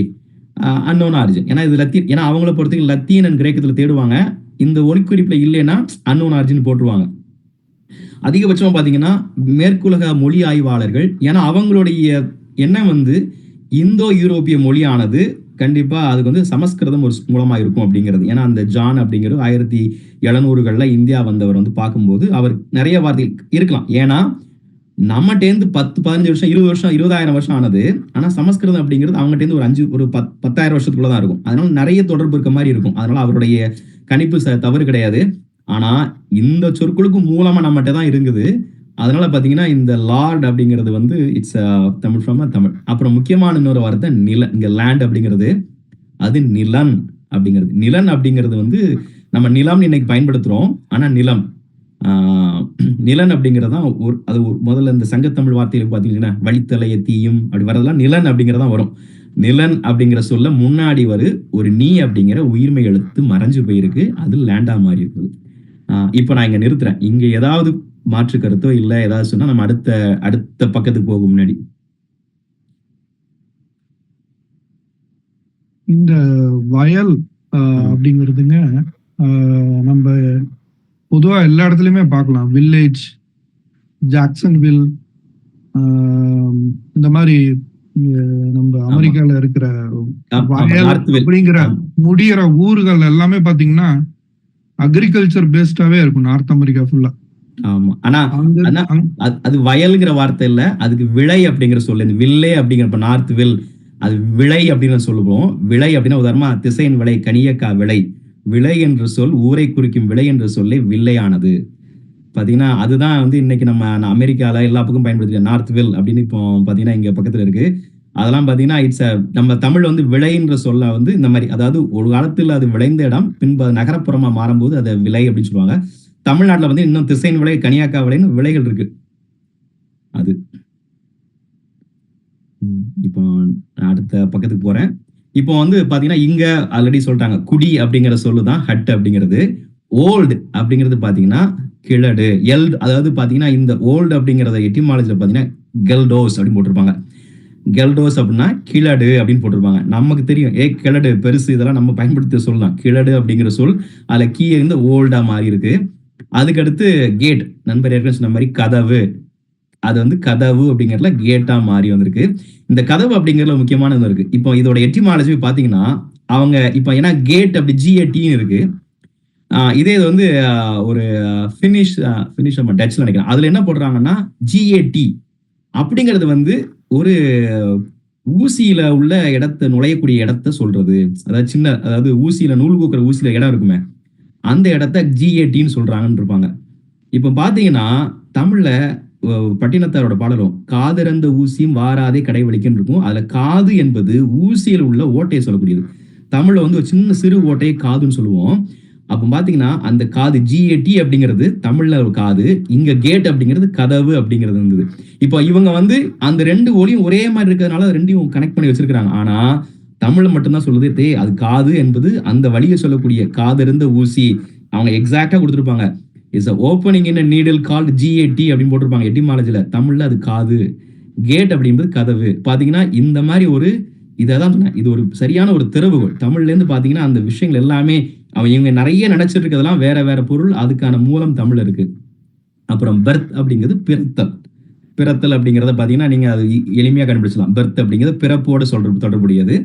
unknown origin. ஏன்னா இது லத்தீன், ஏன்னா அவங்கள பொறுத்தவரைக்கும் லத்தீன் அண்ட் கிரேக்கத்துல தேடுவாங்க. இந்த ஒலிக்குறிப்புல இல்லைன்னா அன்னோன் ஆரிஜின் போட்டுருவாங்க. அதிகபட்சமா பாத்தீங்கன்னா மேற்குலக மொழி ஆய்வாளர்கள், ஏன்னா அவங்களுடைய எண்ணம் வந்து இந்தோ யூரோப்பிய மொழியானது கண்டிப்பா அதுக்கு வந்து சமஸ்கிருதம் ஒரு மூலமா இருக்கும் அப்படிங்கிறது. ஏன்னா அந்த ஜான் அப்படிங்கிறது 1700களில் இந்தியா வந்தவர் வந்து பார்க்கும்போது அவர் நிறைய வார்த்தைகள் இருக்கலாம். ஏன்னா நம்மகிட்டேருந்து 10, 15 வருஷம், 20 வருஷம், 20,000 வருஷம் ஆனது. ஆனா சமஸ்கிருதம் அப்படிங்கிறது அவங்ககிட்டேருந்து ஒரு 10,000 வருஷத்துக்குள்ள தான் இருக்கும். அதனால நிறைய தொடர்பு இருக்க மாதிரி இருக்கும். அதனால அவருடைய கணிப்பு தவறு கிடையாது. ஆனா இந்த சொற்களுக்கு மூலமா நம்மகிட்ட தான் இருக்குது. அதனால பாத்தீங்கன்னா இந்த லார்ட் அப்படிங்கிறது வந்து இட்ஸ் தமிழ் ஃப்ரம் தமிழ். அப்புறம் முக்கியமான இன்னொரு வார்த்தை இங்க லேண்ட் அப்படிங்கிறது அது நிலன் அப்படிங்கிறது. நிலன் அப்படிங்கிறது வந்து நம்ம நிலம் இன்னைக்கு பயன்படுத்துறோம். ஆனா நிலம் நிலன் அப்படிங்கிறது தான் அது முதல்ல இந்த சங்கத்தமிழ் வார்த்தையில பாத்தீங்கன்னா வழித்தலைய தீயும் அப்படி வரதெல்லாம் நிலன் அப்படிங்கிறதான் வரும். நிலன் அப்படிங்கிற சொல்ல முன்னாடி ஒரு நீ அப்படிங்கிற உயிர்மை எழுத்து மறைஞ்சு போயிருக்கு. அது லேண்டா மாறி இருக்குது. இப்ப நான் இங்க நிறுத்துறேன். இங்க ஏதாவது மாற்று கருத்தோ இல்ல ஏதாவது சொன்னா நம்ம அடுத்த பக்கத்துக்கு போகும் முன்னாடி. இந்த வயல் அப்படிங்கிறதுங்க நம்ம பொதுவா எல்லா இடத்துலயுமே பார்க்கலாம். வில்லேஜ், ஜாக்சன்வில், இந்த மாதிரி நம்ம அமெரிக்கால இருக்கிற வயல் அப்படிங்கிற முடிகிற ஊர்கள் எல்லாமே பாத்தீங்கன்னா அக்ரிகல்ச்சர் பேஸ்டாவே இருக்கும் நார்த் அமெரிக்கா ஃபுல்லா. ஆமா, ஆனா அது வயல்ங்கிற வார்த்தை இல்ல, அதுக்கு விளை அப்படிங்கிற சொல்லு. இந்த வில்லே அப்படிங்கிற நார்த் வில் அது விளை அப்படின்னு சொல்லுவோம். விளை அப்படின்னா உதாரணமா திசையின் விளை, கனியக்கா விளை. விளை என்ற சொல் ஊரை குறிக்கும் விளை என்ற சொல்லே வில்லையானது. பாத்தீங்கன்னா அதுதான் வந்து இன்னைக்கு நம்ம அமெரிக்கால எல்லா பக்கம் பயன்படுத்தி நார்த் வில் அப்படின்னு இப்போ பாத்தீங்கன்னா இங்க பக்கத்துல இருக்கு. அதெல்லாம் பாத்தீங்கன்னா நம்ம தமிழ் வந்து விளைன்ற சொல்ல வந்து இந்த மாதிரி, அதாவது ஒரு காலத்துல அது விளைந்த இடம், பின்பு நகரப்புறமா மாறும்போது அதை விளை அப்படின்னு சொல்லுவாங்க. தமிழ்நாட்டுல வந்து இன்னும் திசையின் விளை, கனியாக்கா விளைன்னு விளைகள் இருக்கு. அது இப்போ அடுத்த பக்கத்துக்கு போறேன். இப்போ வந்து பாத்தீங்கன்னா இங்க ஆல்ரெடி சொல்லிட்டாங்க குடி அப்படிங்கிற சொல்லுதான் ஹட் அப்படிங்கிறது. ஓல்டு அப்படிங்கிறது பாத்தீங்கன்னா கிழடு, அதாவது பாத்தீங்கன்னா இந்த ஓல்டு அப்படிங்கறத எட்டிமாலஜில பாத்தீங்கன்னா கெல்டோஸ் அப்படின்னு போட்டிருப்பாங்க. கெல்டோஸ் அப்படின்னா கிழடு அப்படின்னு போட்டிருப்பாங்க. நமக்கு தெரியும் கிழடு பெருசு, இதெல்லாம் நம்ம பயன்படுத்த சொல்லலாம். கிழடு அப்படிங்கிற சொல் அதுல கீழே இருந்து ஓல்டா மாறி இருக்கு. அதுக்கடுத்து கேட், நண்பர் ஏற்கனவே சொன்ன மாதிரி கதவு, அது வந்து கதவு அப்படிங்கிறதுல கேட்டா மாறி வந்திருக்கு. இந்த கதவு அப்படிங்கிறதுல முக்கியமான இருக்கு. இப்போ இதோட எட்டிமாலஜி பாத்தீங்கன்னா அவங்க இப்போ ஏன்னா கேட் அப்படி GATன்னு இருக்கு. இதே இது வந்து ஒரு ஃபினிஷ் டச்ல நினைக்கிறேன். அதுல என்ன போடுறாங்கன்னா GAT அப்படிங்கிறது வந்து ஒரு ஊசியில உள்ள இடத்தை நுழையக்கூடிய இடத்த சொல்றது. அதாவது ஊசியில நூல் கோக்குற ஊசியில இடம் இருக்குமே, அந்த இடத்த GATன்னு சொல்றாங்கன்னு இருப்பாங்க. இப்ப பாத்தீங்கன்னா தமிழ்ல பட்டினத்தாரோட பாடலும் காதிறந்த ஊசியும் வாராதே கடைவழிக்குன்னு இருக்கும். அதுல காது என்பது ஊசியில் உள்ள ஓட்டையை சொல்லக்கூடியது. தமிழ்ல வந்து ஒரு சின்ன சிறு ஓட்டையை காதுன்னு சொல்லுவோம். அப்ப பாத்தீங்கன்னா அந்த காது GAT அப்படிங்கிறது தமிழ்ல ஒரு காது, இங்க கேட் அப்படிங்கிறது கதவு அப்படிங்கிறது இருந்தது. இப்போ இவங்க வந்து அந்த ரெண்டு ஒலியும் ஒரே மாதிரி இருக்கிறதுனால ரெண்டையும் கனெக்ட் பண்ணி வச்சிருக்காங்க. ஆனா தமிழ்ல மட்டும்தான் சொல்லுது அது காது என்பது அந்த வழியை சொல்லக்கூடிய காதிருந்த ஊசி. அவங்க எக்ஸாக்டா கொடுத்துருப்பாங்க. Is opening in needle called GAT அப்படின்னு போட்டிருப்பாங்க எட்டிமாலஜில. தமிழ்ல அது காது, கேட் அப்படிங்கிறது கதவு. பாத்தீங்கன்னா இந்த மாதிரி ஒரு இதான் சொன்னேன், இது ஒரு சரியான ஒரு திறவுகோள். தமிழ்ல இருந்து பாத்தீங்கன்னா அந்த விஷயங்கள் எல்லாமே இவங்க நிறைய நினைச்சிட்டு இருக்கிறதெல்லாம் வேற வேற பொருள், அதுக்கான மூலம் தமிழ் இருக்கு. அப்புறம் பெர்த் அப்படிங்கிறது பிறத்தல் அப்படிங்கிறத பாத்தீங்கன்னா நீங்க அது எளிமையா கண்டுபிடிச்சலாம். பெர்த் அப்படிங்கிறது பிறப்போட தொடர்புடையது.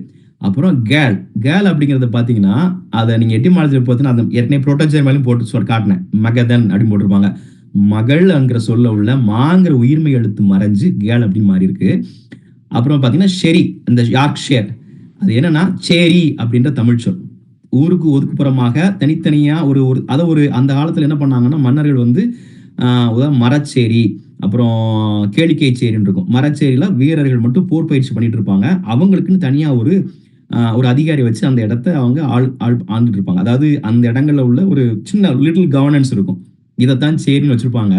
அப்புறம் கேல் அப்படிங்கறத பாத்தீங்கன்னா அதை நீங்க எட்டிமாலஜி பார்த்தீங்கன்னா அந்த ஏற்கனவே புரோட்டோஜெர்மாலையும் போட்டு காட்டினேன், மகதன் அப்படின்னு போட்டிருப்பாங்க. மகள்ங்கிற சொல்ல உள்ள மாங்கிற உயிர்மை எழுத்து மறைஞ்சு கேல் அப்படின்னு மாறி இருக்கு. அப்புறம் பாத்தீங்கன்னா ஷெரி, இந்த யார்க்ஷயர், அது என்னன்னா சேரி அப்படின்ற தமிழ் சொல். ஊருக்கு ஒதுக்குப்புறமாக தனித்தனியா ஒரு அந்த காலத்துல என்ன பண்ணாங்கன்னா மன்னர்கள் வந்து மரச்சேரி அப்புறம் கேளிக்கை சேரின்னு இருக்கும். மரச்சேரியில வீரர்கள் மட்டும் போர் பயிற்சி பண்ணிட்டு இருப்பாங்க. அவங்களுக்குன்னு தனியா ஒரு அதிகாரி வச்சு அந்த இடத்த அவங்க ஆண்டுட்டு இருப்பாங்க. அதாவது அந்த இடங்கள்ல உள்ள ஒரு சின்ன லிட்டில் கவர்னன்ஸ் இருக்கும். இதைத்தான் சேரின்னு வச்சிருப்பாங்க.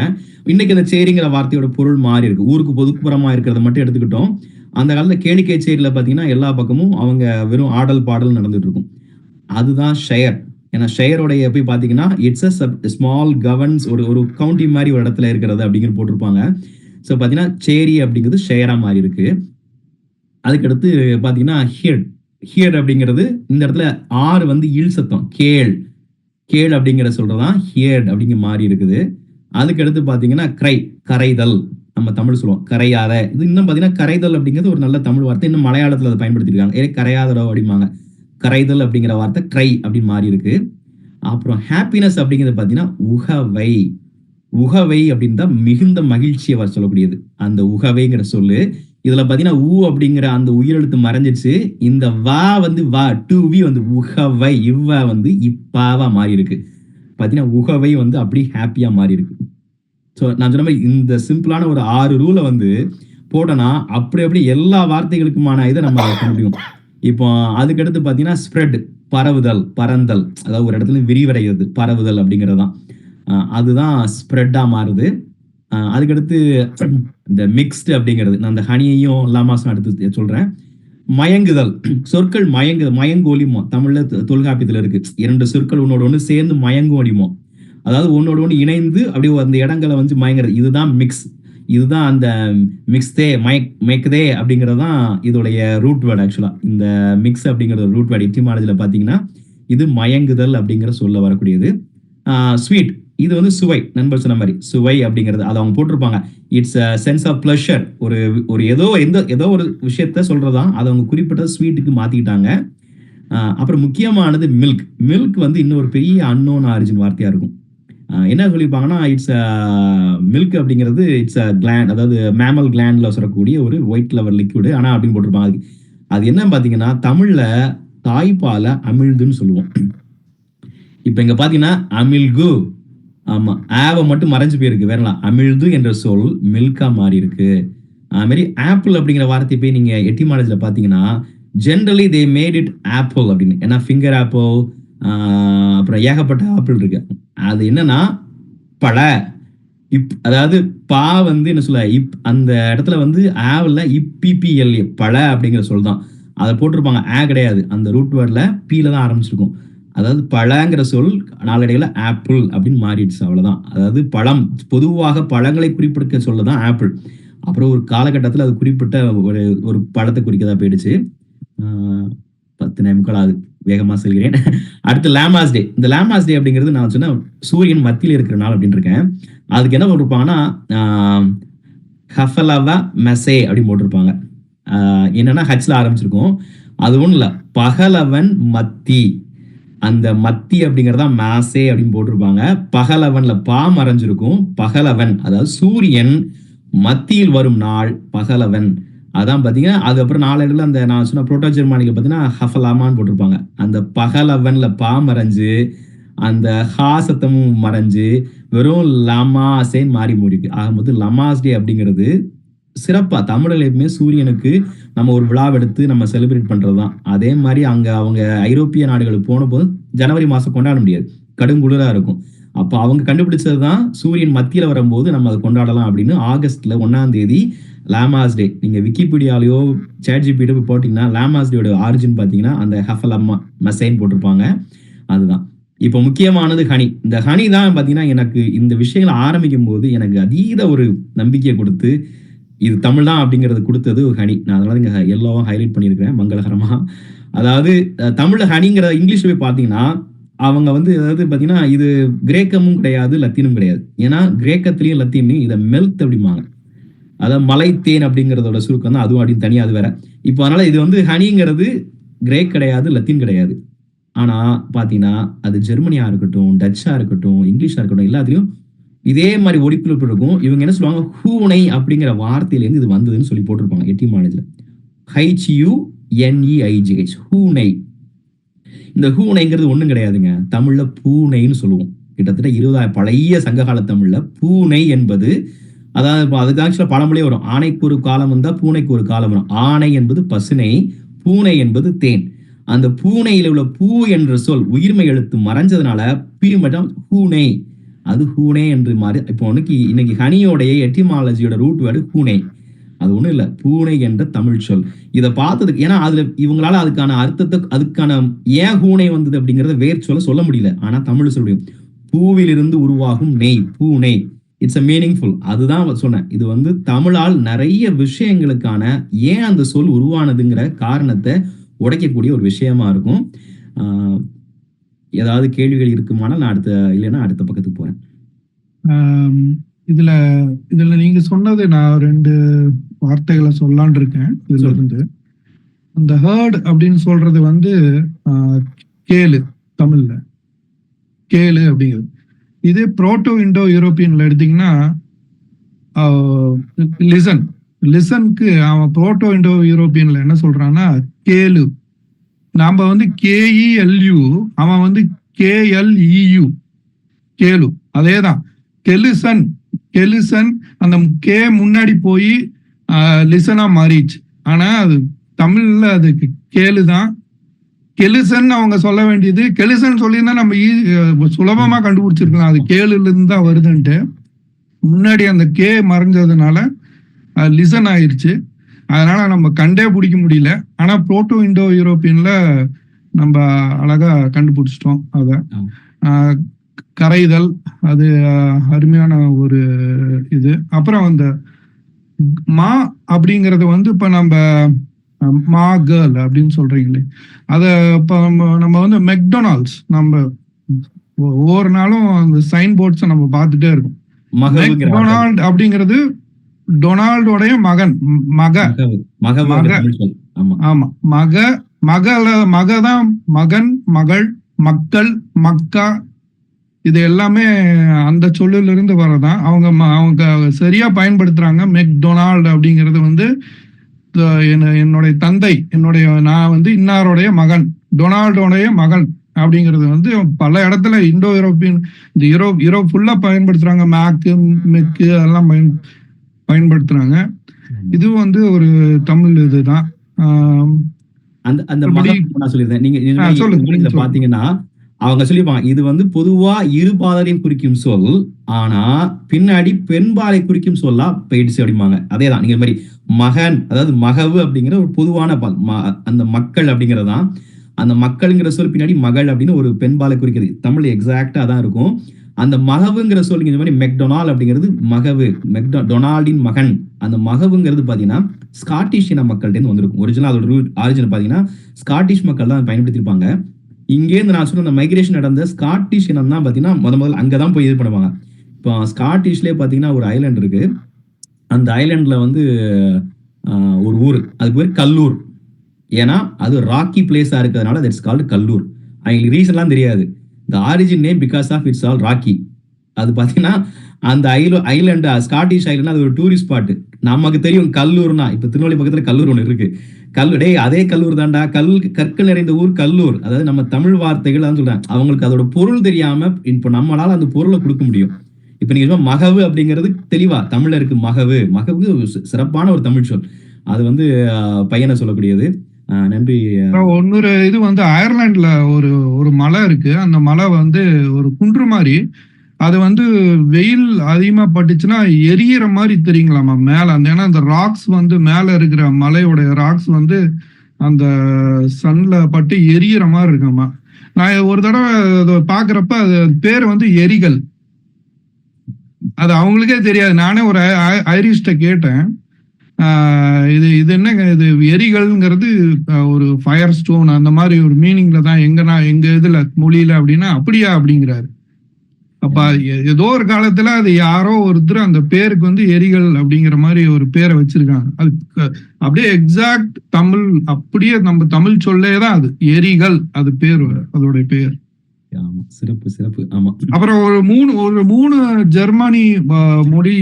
இன்னைக்கு அந்த சேரிங்கிற வார்த்தையோட பொருள் மாறி இருக்கு. ஊருக்கு ஒதுக்குப்புறமா இருக்கிறத மட்டும் எடுத்துக்கிட்டோம். அந்த காலத்துல கேளிக்கை சேரியில பாத்தீங்கன்னா எல்லா பக்கமும் அவங்க வெறும் ஆடல் பாடல் நடந்துட்டு இருக்கும். அதுதான் ஷயர். ஏன்னா ஷயரோடைய போய் பாத்தீங்கன்னா இட்ஸ் அ ஸ்மால் கவர்ன்ஸ், ஒரு கவுண்டி மாதிரி ஒரு இடத்துல இருக்கிறது அப்படிங்கிற போட்டிருப்பாங்க. ஸோ பாத்தீங்கன்னா சேரி அப்படிங்கிறது ஷயரா மாதிரி இருக்கு. அதுக்கடுத்து பாத்தீங்கன்னா ஹியர் அப்படிங்கிறது இந்த இடத்துல ஆறு வந்து இல் சத்தம் கேள் அப்படிங்கிற சொல்றதான் ஹியர்ட் அப்படிங்கிற மாதிரி இருக்குது. அதுக்கு அடுத்து பாத்தீங்கன்னா கரைதல், நம்ம தமிழ் சொல்லுவோம் கரையாத. இது இன்னும் பாத்தீங்கன்னா கரைதல் அப்படிங்கிறது ஒரு நல்ல தமிழ் வார்த்தை. இன்னும் மலையாளத்துல அதை பயன்படுத்திருக்காங்க. கரையாதரோ அப்படிம்பாங்க. கரைதல் அப்படிங்கிற வார்த்தை க்ரை அப்படின்னு மாறி இருக்கு. அப்புறம் ஹாப்பினஸ் அப்படிங்கிறது பாத்தீங்கன்னா உகவை. உகவை அப்படின்னு தான் மிகுந்த மகிழ்ச்சியை வர சொல்லக்கூடியது அந்த உகவைங்கிற சொல்லு. இதுல பாத்தீங்கன்னா ஊ அப்படிங்கிற அந்த உயிரெழுத்து மறைஞ்சிருச்சு. இந்த வா வந்து வா டு வி வந்து உகவை, இவ்வ வந்து இப்பாவா மாறி இருக்கு. பாத்தீங்கன்னா உகவை வந்து அப்படி ஹாப்பியா மாறி இருக்கு. ஸோ நான் சொன்ன மாதிரி இந்த சிம்பிளான ஒரு 6 ரூலை வந்து போட்டோன்னா அப்படி எல்லா வார்த்தைகளுக்குமான இதை நம்ம பண்ண முடியும். இப்போ அதுக்கடுத்து பாத்தீங்கன்னா ஸ்ப்ரெட், பரவுதல், பரந்தல், அதாவது ஒரு இடத்துல விரிவடைகிறது, பரவுதல் அப்படிங்கிறது தான். அதுதான் ஸ்ப்ரெட்டா மாறுது. அதுக்கடுத்து இந்த மிக்ஸ்டு அப்படிங்கிறது, நான் அந்த ஹனியையும் லாமாஸும் அடுத்து சொல்றேன். மயங்குதல், சொற்கள் மயங்கோலிமோ தமிழ்ல தொல்காப்பியத்துல இருக்கு. 2 சொற்கள் ஒன்னோட ஒன்று சேர்ந்து மயங்கும் அடிமோ, அதாவது ஒன்னோட ஒன்று இணைந்து அப்படியே அந்த இடங்களை வந்து மயங்குறது. இதுதான் மிக்ஸ். இதுதான் அந்த மிக்ஸ்தே மேக்தே அப்படிங்கிறது தான் இதோடைய ரூட் வேர்டு. ஆக்சுவலா இந்த மிக்ஸ் அப்படிங்கிற ரூட் வேர்டு எட்டிமாலஜில பாத்தீங்கன்னா இது மயங்குதல் அப்படிங்கிற சொல்ல வரக்கூடியது. ஸ்வீட், இது வந்து சுவை, நண்பர் சொன்ன மாதிரி சுவை அப்படிங்கிறது அது அவங்க போட்டிருப்பாங்க. It's a sense of pleasure. ஒரு ஏதோ ஒரு விஷயத்த சொல்றதான் அதை அவங்க குறிப்பிட்ட ஸ்வீட்டுக்கு மாத்திக்கிட்டாங்க. அப்புறம் முக்கியமானது மில்க் வந்து இன்னும் ஒரு பெரிய அன்னோன் ஆரிஜின் வார்த்தையா இருக்கும். என்ன சொல்லியிருப்பாங்கன்னா இட்ஸ் மில்க் அப்படிங்கிறது இட்ஸ் அ கிளாண்ட், அதாவது மேமல் கிளாண்ட்ல சொல்லக்கூடிய ஒரு ஒயிட் கலர் லிக்விடு. ஆனா அப்படின்னு போட்டிருப்பாங்க. அது என்ன பாத்தீங்கன்னா தமிழ்ல தாய்ப்பால அமிழ்துன்னு சொல்லுவோம். இப்ப இங்க பாத்தீங்கன்னா அமிழ்கு, ஆமா ஆவ மட்டும் மறைஞ்சு போயிருக்கு, வேறலாம் அமிழ்து என்ற சொல் மில்கா மாறி இருக்கு. அது மாதிரி ஆப்பிள் அப்படிங்கிற வார்த்தை போய் நீங்க எட்டிமாலஜில பாத்தீங்கன்னா generally they made it apple அப்படின்னு. ஏன்னா ஃபிங்கர் ஆப்பிள், அப்புறம் ஏகப்பட்ட ஆப்பிள் இருக்கு. அது என்னன்னா பழ, அதாவது பா வந்து என்ன சொல்ல அந்த இடத்துல வந்து ஆவல்ல இப்பிபிஎல்ஏ பழ அப்படிங்கிற சொல் தான் அதை போட்டிருப்பாங்க. கிடையாது, அந்த ரூட் வேர்ட்ல பீல தான் ஆரம்பிச்சிருக்கும். அதாவது பழங்கிற சொல் நாளடைவில் ஆப்பிள் அப்படின்னு மாறிடுச்சு, அவ்வளவுதான். அதாவது பழம், பொதுவாக பழங்களை குறிப்பிட சொல்லதான் ஆப்பிள். அப்புறம் ஒரு காலகட்டத்தில் அது குறிப்பிட்ட ஒரு பழத்தை குறிக்கதா போயிடுச்சு. 10 நிமிஷம் அது வேகமா செல்கிறேன். அடுத்து லாமாஸ் டே. இந்த லாமாஸ் டே அப்படிங்கிறது நான் சொன்ன சூரியன் மத்தியில் இருக்கிற நாள் அப்படின்னு இருக்கேன். அதுக்கு என்ன போட்டிருப்பாங்கன்னா ஹஃபலவா மெசே அப்படின்னு போட்டிருப்பாங்க. என்னன்னா ஹச்ல ஆரம்பிச்சிருக்கும். அது ஒன்றும் இல்லை, பகலவன் மத்தி. அந்த மத்தி அப்படிங்கறதா மாசே அப்படின்னு போட்டிருப்பாங்க. பகலவன்ல பா மறைஞ்சிருக்கும். பகலவன் அதாவது சூரியன் மத்தியில் வரும் நாள் பகலவன். அதான் பாத்தீங்கன்னா அதுக்கப்புறம் நாளடைவில் அந்த நான் சொன்ன புரோட்டோ ஜெர்மானில பாத்தீங்கன்னா ஹஃபலாமான்னு போட்டிருப்பாங்க. அந்த பகலவன்ல பா மறைஞ்சு அந்த ஹா சத்தமும் மறைஞ்சு வெறும் லமாசேன்னு மாறி முடிக்கு. ஆகும்போது லமாஸ் டே அப்படிங்கிறது சிறப்பா தமிழில் எப்பவுமே சூரியனுக்கு நம்ம ஒரு விழா எடுத்து நம்ம செலிப்ரேட் பண்றதுதான். அதே மாதிரி அங்க அவங்க ஐரோப்பிய நாடுகளுக்கு போன போது ஜனவரி மாசம் கொண்டாட முடியாது, கடுங்குளிரா இருக்கும். அப்ப அவங்க கண்டுபிடிச்சதுதான் சூரியன் மத்தியில வரும்போது நம்ம அதை கொண்டாடலாம் அப்படின்னு ஆகஸ்ட்ல 1ஆம் தேதி லாமாஸ் டே. நீங்க விக்கிபீடியாலயோ சாட்ஜிபிடியோ போட்டீங்கன்னா லாமாஸ் டேயோட ஆரிஜின் பாத்தீங்கன்னா அந்த ஹஃபலம்மா மெசைன் போட்டிருப்பாங்க. அதுதான். இப்போ முக்கியமானது ஹனி. இந்த ஹனி தான் பாத்தீங்கன்னா எனக்கு இந்த விஷயங்களை ஆரம்பிக்கும் போது எனக்கு அதீத ஒரு நம்பிக்கையை கொடுத்து இது தமிழ் தான் அப்படிங்கிறது கொடுத்தது ஹனி. நான் அதனால இங்க எல்லோவும் ஹைலைட் பண்ணியிருக்கிறேன் மங்களகரமா. அதாவது தமிழ்ல ஹனிங்கிற இங்கிலீஷ்ல போய் பாத்தீங்கன்னா அவங்க வந்து அதாவது பாத்தீங்கன்னா இது கிரேக்கமும் கிடையாது, லத்தீனும் கிடையாது. ஏன்னா கிரேக்கத்திலையும் லத்தீன்லையும் இதை மெல்த் அப்படிம்பாங்க. அதாவது மலைத்தேன் அப்படிங்கிறதோட சுருக்கம் தான் அதுவும் அப்படின்னு தனியாக அது வேற. இப்போ அதனால இது வந்து ஹனிங்கிறது கிரேக் கிடையாது, லத்தீன் கிடையாது. ஆனா பாத்தீங்கன்னா அது ஜெர்மனியா இருக்கட்டும், டச்சா இருக்கட்டும், இங்கிலீஷா இருக்கட்டும், எல்லாத்துலயும் இதே மாதிரி ஒடிப்பிழப்பு இருக்கும். இவங்க என்ன சொல்லுவாங்க, ஹூனை அப்படிங்கிற வார்த்தையிலேருந்து இது வந்ததுன்னு சொல்லி போட்டிருப்பாங்க எட்டிமாலஜில. HUNEIGH ஹூனை. இந்த ஹூனைங்கிறது ஒண்ணும் கிடையாதுங்க, தமிழ்ல பூனைன்னு சொல்லுவோம். கிட்டத்தட்ட 20 பழைய சங்ககால தமிழ்ல பூனை என்பது, அதாவது அதுக்கு ஆக்சுவலா பழமொழியே வரும், ஆணைக்கு ஒரு காலம் வந்தா பூனைக்கு ஒரு காலம் வரும். ஆணை என்பது பசுனை, பூனை என்பது தேன். அந்த பூனையில உள்ள பூ என்ற சொல் உயிர்மை எழுத்து மறைஞ்சதுனால பீ மட்டும் ஹூனை, அது ஹூனே என்று மாறி. இப்போ இன்னைக்கு ஹனியோடைய எட்டிமாலஜியோட ரூட் வேர்டு பூனை. அது ஒண்ணும் இல்ல, பூனை என்ற தமிழ் சொல். இதை பார்த்ததுக்கு ஏன்னா அதுல இவங்களால அதுக்கான அர்த்தத்தை, அதுக்கான ஏன் பூனை வந்தது அப்படிங்கறத வேர் சொல்ல முடியல. ஆனா தமிழ் சொல்ல முடியும். பூவிலிருந்து உருவாகும் நெய், பூனை. It's a meaningful. அதுதான் சொன்னேன். இது வந்து தமிழால் நிறைய விஷயங்களுக்கான ஏன் அந்த சொல் உருவானதுங்கிற காரணத்தை உடைக்கக்கூடிய ஒரு விஷயமா இருக்கும். ஏதாவது கேள்விகள் இருக்குமானால் நான் இல்லைன்னா அடுத்த பக்கத்துக்கு போறேன். ஆம், இதுல இதுல நீங்க சொன்னது நான் 2 வார்த்தைகளை சொல்லலான் இருக்கேன். இதுல இருந்து அந்த ஹர்ட் அப்படின்னு சொல்றது வந்து கேளு, தமிழ்ல கேளு அப்படிங்கிறது. இதே புரோட்டோ இண்டோ யூரோப்பியன்ல எடுத்தீங்கன்னா லிசன், லிசனுக்கு அவன் புரோட்டோ இண்டோ யூரோப்பியன்ல என்ன சொல்றான்னா கேளு. நாம வந்து KELU, அவன் வந்து KLEU கேளு. அதேதான் கெலிசன், கெலிசன் அந்த கே முன்னாடி போய் லிசனா மாறிடுச்சு. ஆனா அது தமிழ்ல அதுக்கு கேளுதான். கெலிசன் அவங்க சொல்ல வேண்டியது, கெலிசன் சொல்லியிருந்தா நம்ம சுலபமா கண்டுபிடிச்சிருக்கலாம் அது கேளுல இருந்து தான் வருதுன்ட்டு. முன்னாடி அந்த கே மறைஞ்சதுனால லிசன் ஆயிருச்சு. அதனால நம்ம கண்டே பிடிக்க முடியல. ஆனா புரோட்டோ இண்டோ யூரோப்பியன்ல நம்ம அழகா கண்டுபிடிச்சிட்டோம் அத. கரைதல் அது அருமையான ஒரு இது. அப்புறம் அந்த மா அப்படிங்கறது வந்து இப்ப நம்ம மா கேர்ள் அப்படின்னு சொல்றீங்களே, அத இப்ப நம்ம வந்து மெக்டொனால்ட்ஸ் நம்ம ஒவ்வொரு நாளும் அந்த சைன் போர்ட்ஸ் நம்ம பார்த்துட்டே இருக்கோம். மெக்டொனால்ட் அப்படிங்கிறது டொனால்டோடைய மகன், ஆமா மகதான் மகன், மகள், மக்கள், மக்கா, இது எல்லாமே அந்த சொல்லில இருந்து வரதான். அவங்க சரியா பயன்படுத்துறாங்க. மெக்டொனால்டு அப்படிங்கிறது வந்து என்னுடைய தந்தை, நான் வந்து இன்னாருடைய மகன், டொனால்டோடைய மகன் அப்படிங்கிறது வந்து பல இடத்துல இண்டோ யூரோப்பியன் இந்த யூரோப் ஃபுல்லா பயன்படுத்துறாங்க. மேக்கு, மெக்கு அதெல்லாம் பயன்படுத்துறாங்க. இது வந்து ஒரு தமிழ் இதுதான். நீங்க பாத்தீங்கன்னா அவங்க சொல்லிப்பாங்க இது வந்து பொதுவா இருபாலரையும் குறிக்கும் சொல், ஆனா பின்னாடி பெண்பாலை குறிக்கும் சொல்லா போயிடுச்சு அப்படிம்பாங்க. அதேதான் நீங்க மாதிரி மகன், அதாவது மகவு அப்படிங்கிற ஒரு பொதுவான பால், அந்த மக்கள் அப்படிங்கறதான். அந்த மக்கள்ங்கிற சொல் பின்னாடி மகள் அப்படின்னு ஒரு பெண்பாலை குறிக்கிறது. தமிழ் எக்ஸாக்டா தான் இருக்கும். அந்த மகவுங்கிற சொல் இந்த மாதிரி மெக்டொனால் அப்படிங்கிறது மகவு, டொனால்டின் மகன். அந்த மகவுங்கிறது பாத்தீங்கன்னா ஸ்காட்டிஷ் இன மக்கள்கிட்ட வந்திருக்கும். ஒரிஜினல் அதோட ரூட் ஆரிஜின் பாத்தீங்கன்னா ஸ்காட்டிஷ் மக்கள் தான் பயன்படுத்தியிருப்பாங்க. இங்கேருந்து நான் சொன்ன அந்த மைக்ரேஷன் நடந்த ஸ்காட்டிஷ் இனம் தான் பாத்தீங்கன்னா முதல்ல அங்கதான் போய் இது பண்ணுவாங்க. இப்போ ஸ்காட்டிஷ்லயே பாத்தீங்கன்னா ஒரு ஐலாண்ட் இருக்கு. அந்த ஐலாண்ட்ல வந்து ஒரு ஊர், அது பேர் கல்லூர். ஏன்னா அது ராக்கி பிளேஸா இருக்கிறதுனால தட்ஸ் கால்டு கல்லூர். அவங்களுக்கு ரீசன்லாம் தெரியாது. The origin name because of it's all rocky. அது பாத்தீங்கன்னா அந்த ஐலாண்டு ஸ்காட்டிஷ் ஐலாண்ட் அது ஒரு டூரிஸ்ட் ஸ்பாட். நமக்கு தெரியும் கல்லூர்னா, இப்ப திருநெல்வேலி பக்கத்துல கல்லூர் ஒண்ணு இருக்கு. அதே கல்லூர் தாண்டா, கற்கள் நிறைந்த ஊர் கல்லூர். அதாவது நம்ம தமிழ் வார்த்தைகள் தான் சொல்றேன். அவங்களுக்கு அதோட பொருள் தெரியாம இப்ப நம்மளால அந்த பொருளை கொடுக்க முடியும். இப்ப நீங்க மகவு அப்படிங்கிறது தெளிவா தமிழ்ல இருக்கு. மகவு சிறப்பான ஒரு தமிழ் சொல். அது வந்து பையனை சொல்லக்கூடியது. நன்றி. இன்னொரு இது வந்து அயர்லாந்துல ஒரு மலை இருக்கு. அந்த மலை வந்து ஒரு குன்று மாதிரி. அது வந்து வெயில் அதிகமா பட்டுச்சுன்னா எரியற மாதிரி தெரியுங்களாமா மேல. ஏன்னா அந்த ராக்ஸ் வந்து மேல இருக்கிற மலையோட ராக்ஸ் வந்து அந்த சன்ல பட்டு எரியற மாதிரி இருக்காமா. நான் ஒரு தடவை பாக்குறப்ப அது பேர் வந்து எரிகள். அது அவங்களுக்கே தெரியாது. நானே ஒரு ஐரிஷ்ட கேட்டேன், இது என்னங்க இது எரிகள்ங்கிறது ஒரு ஃபயர் ஸ்டோன் அந்த மாதிரி ஒரு மீனிங்ல தான் எங்க இதுல மொழியில அப்படின்னா அப்படியா அப்படிங்கிறாரு. அப்ப ஏதோ ஒரு காலத்துல அது யாரோ ஒருத்தர் அந்த பேருக்கு வந்து எரிகள் அப்படிங்கிற மாதிரி ஒரு பேரை வச்சிருக்காங்க. அது அப்படியே எக்ஸாக்ட் தமிழ், அப்படியே நம்ம தமிழ் சொல்லேதான் அது எரிகள், அது பேர், அதோட பேர். சிறப்பு. ஆமா. அப்புறம் ஒரு மூணு ஜெர்மனி மொழி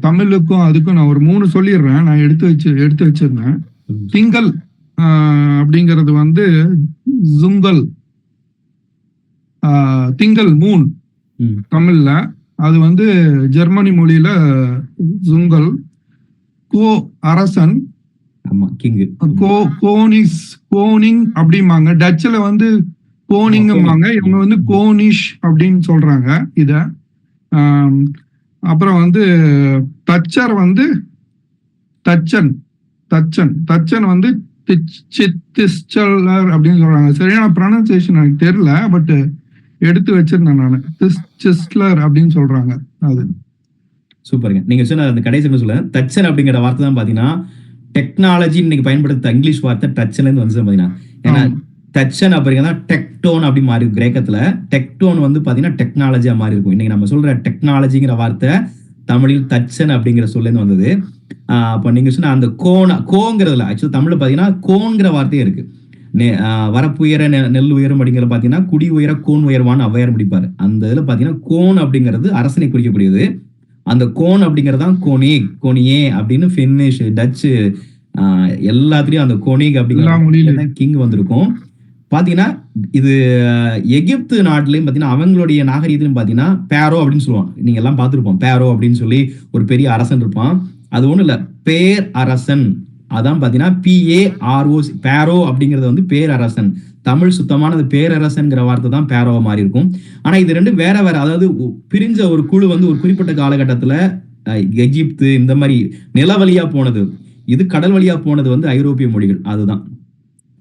தமிழுக்கும் அதுக்கும் நான் ஒரு 3 சொல்லிடுறேன். நான் எடுத்து வச்சிருந்தேன். திங்கள் அப்படிங்கிறது வந்து ஜுங்கல், திங்கள் மூன் தமிழ்ல. அது வந்து ஜெர்மனி மொழியில ஜுங்கல். அரசன், கோனிங் அப்படிம்பாங்க. டச்சுல வந்து கோனிங்பாங்க. இவங்க வந்து கோனிஷ் அப்படின்னு சொல்றாங்க இத. அப்புறம் வந்து தச்சர் வந்து தச்சன் வந்து அப்படின்னு சொல்றாங்க. சரியான ப்ரொனன்சியேஷன் எனக்கு தெரியல, பட் எடுத்து வச்சிருந்தேன் நான். சிஸ்லர் அப்படின்னு சொல்றாங்க. அது சூப்பருங்க. நீங்க சொன்ன அந்த கடைசி சொல்ல தச்சன் அப்படிங்கிற வார்த்தை தான் பாத்தீங்கன்னா டெக்னாலஜி இன்னைக்கு பயன்படுத்த இங்கிலீஷ் வார்த்தை டச்ல இருந்து வந்து பாத்தீங்கன்னா. ஏன்னா தச்சன் அப்படிங்கிறதா டெக்டோன் அப்படி மாறி இருக்கும் கிரேக்கத்துல. டெக்டோன் வந்து பாத்தீங்கன்னா டெக்னாலஜியா மாறி இருக்கும். இன்னைக்கு நம்ம சொல்ற டெக்னாலஜிங்கிற வார்த்தை தமிழில் தச்சன் அப்படிங்கிற சொல்லேருந்து வந்தது. அப்ப நீங்க சொன்ன அந்த கோங்கிறதுல ஆக்சுவலா தமிழ்ல பாத்தீங்கன்னா கோங்கிற வார்த்தையே இருக்கு. வரப்புயர நெல் உயரும் அப்படிங்கிற பாத்தீங்கன்னா குடி உயர கோன் உயர்வான்னு ஔவையார் முடிப்பாரு. அந்த இதுல பாத்தீங்கன்னா கோன் அப்படிங்கிறது அரசனை குறிக்கக்கூடியது. அந்த கோன் அப்படிங்கறதுதான் கோனியே அப்படின்னு பின்னிஷ், டச்சு எல்லாத்துலயும் அந்த கோனிக் அப்படிங்கிற கிங் வந்திருக்கும். பாத்தீங்கன்னா இது எகிப்து நாட்டிலையும் பாத்தீங்கன்னா அவங்களுடைய நாகரீகத்திலும் பாத்தீங்கன்னா பேரோ அப்படின்னு சொல்லுவாங்க. நீங்க எல்லாம் பார்த்திருப்போம். பேரோ அப்படின்னு சொல்லி ஒரு பெரிய அரசன் இருப்பான். அது ஒண்ணும் இல்ல, பேர் அரசன். அதான் பாத்தீங்கன்னா PARO. பேரோ அப்படிங்கிறது வந்து பேரரசன். தமிழ் சுத்தமானது பேரரசன்கிற வார்த்தை தான் பேரோவா மாறி இருக்கும். ஆனா இது ரெண்டும் வேற வேற. அதாவது பிரிஞ்ச ஒரு குழு வந்து ஒரு குறிப்பிட்ட காலகட்டத்துல எகிப்து இந்த மாதிரி நில வழியா போனது, இது கடல் வழியா போனது வந்து ஐரோப்பிய மொழிகள். அதுதான்.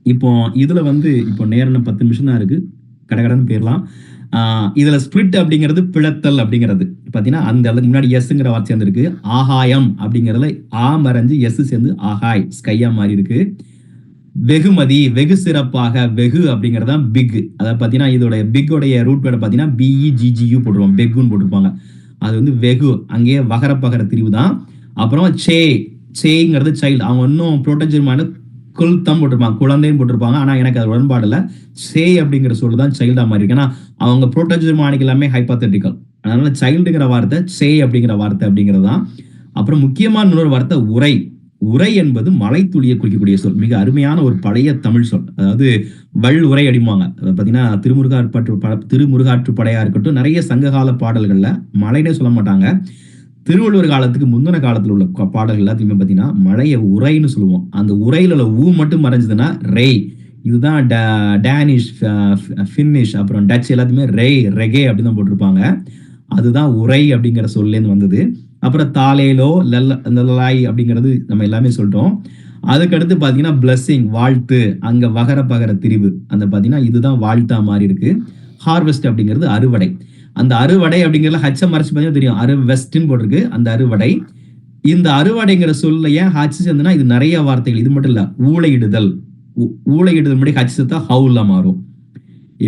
இப்போ இதுல வந்து இப்போ நேரம் 10 நிமிஷம் தான் இருக்கு, கடகடன்னு போயிடலாம். இதுல ஸ்பிரிட் அப்படிங்கிறது பிளத்தல் அப்படிங்கிறது பாத்தீங்கன்னா அந்த அளவுக்கு முன்னாடி எஸ்ங்கிற வார்த்தை சேர்ந்துருக்கு. ஆகாயம் அப்படிங்கறதுல மறைஞ்சு எஸ் சேர்ந்து ஆகாய், ஸ்கையா மாறி இருக்கு. வெகுமதி, வெகு சிறப்பாக, வெகு அப்படிங்கறதா பிக். அதாவது பாத்தீங்கன்னா இதோட பிக்கோடைய ரூட் வேர்டு பாத்தீங்கன்னா BEGGU போட்டுருவாங்க, பெக்குன்னு போட்டிருப்பாங்க. அது வந்து வெகு, அங்கேயே வகர திரிவு தான். அப்புறம் சேங்கிறது சைல்டு. அவங்க இன்னும் புரோட்டோஜெர்மான குல்தம் போட்டிருப்பாங்க, குழந்தைன்னு போட்டிருப்பாங்க. ஆனா எனக்கு அது உடன்பாடு இல்லை. சே அப்படிங்கிற சொல்லு தான் சைல்டா மாதிரி இருக்கு. ஏன்னா அவங்க புரோட்டோஜெர்மானிக் எல்லாமே ஹைபாத்தட்டிக்கல். அதனால சைல்டுங்கிற வார்த்தை சே அப்படிங்கிற வார்த்தை அப்படிங்கிறது தான். அப்புறம் முக்கியமான இன்னொரு வார்த்தை உரை. உரை என்பது மலைத்துளியை குறிக்கக்கூடிய சொல். மிக அருமையான ஒரு பழைய தமிழ் சொல். அதாவது வள் உரை அடிமாங்க. பாத்தீங்கன்னா திருமுருகாற்றுப்படையா இருக்கட்டும், நிறைய சங்ககால பாடல்கள்ல மலைனே சொல்ல மாட்டாங்க. திருவள்ளுவர் காலத்துக்கு முந்தின காலத்துல உள்ள பாடல்கள் எல்லாத்தையுமே பாத்தீங்கன்னா மலையை உரைன்னு சொல்லுவோம். அந்த உரையில உள்ள மட்டும் மறைஞ்சதுன்னா ரே. இதுதான் டேனிஷ், பின்னிஷ், அப்புறம் டச் எல்லாத்தையுமே ரெகே அப்படின்னு தான் போட்டிருப்பாங்க. அதுதான் உரை அப்படிங்கிற சொல்லேருந்து வந்தது. அப்புறம் தாலேலோ லல்லாய் அப்படிங்கிறது நம்ம எல்லாமே சொல்லிட்டோம். அதுக்கடுத்து பாத்தீங்கன்னா பிளஸ்ஸிங், வாழ்த்து. அங்க வகர திரிவு அந்த பாத்தீங்கன்னா இதுதான் வாழ்த்தா மாறி இருக்கு. ஹார்வெஸ்ட் அப்படிங்கிறது அறுவடை. அந்த அறுவடை அப்படிங்கிறதுல ஹச்ச மறைச்சு பார்த்தீங்கன்னா தெரியும், வெஸ்ட்ன்னு போட்டிருக்கு. அந்த அறுவடை, இந்த அறுவடைங்கிற சொல்ல ஏன் ஹச் சேர்ந்துன்னா இது நிறைய வார்த்தைகள். இது மட்டும் இல்ல, ஊழையிடுதல் முன்னாடி ஹச் சேர்த்தா ஹவுலா மாறும்.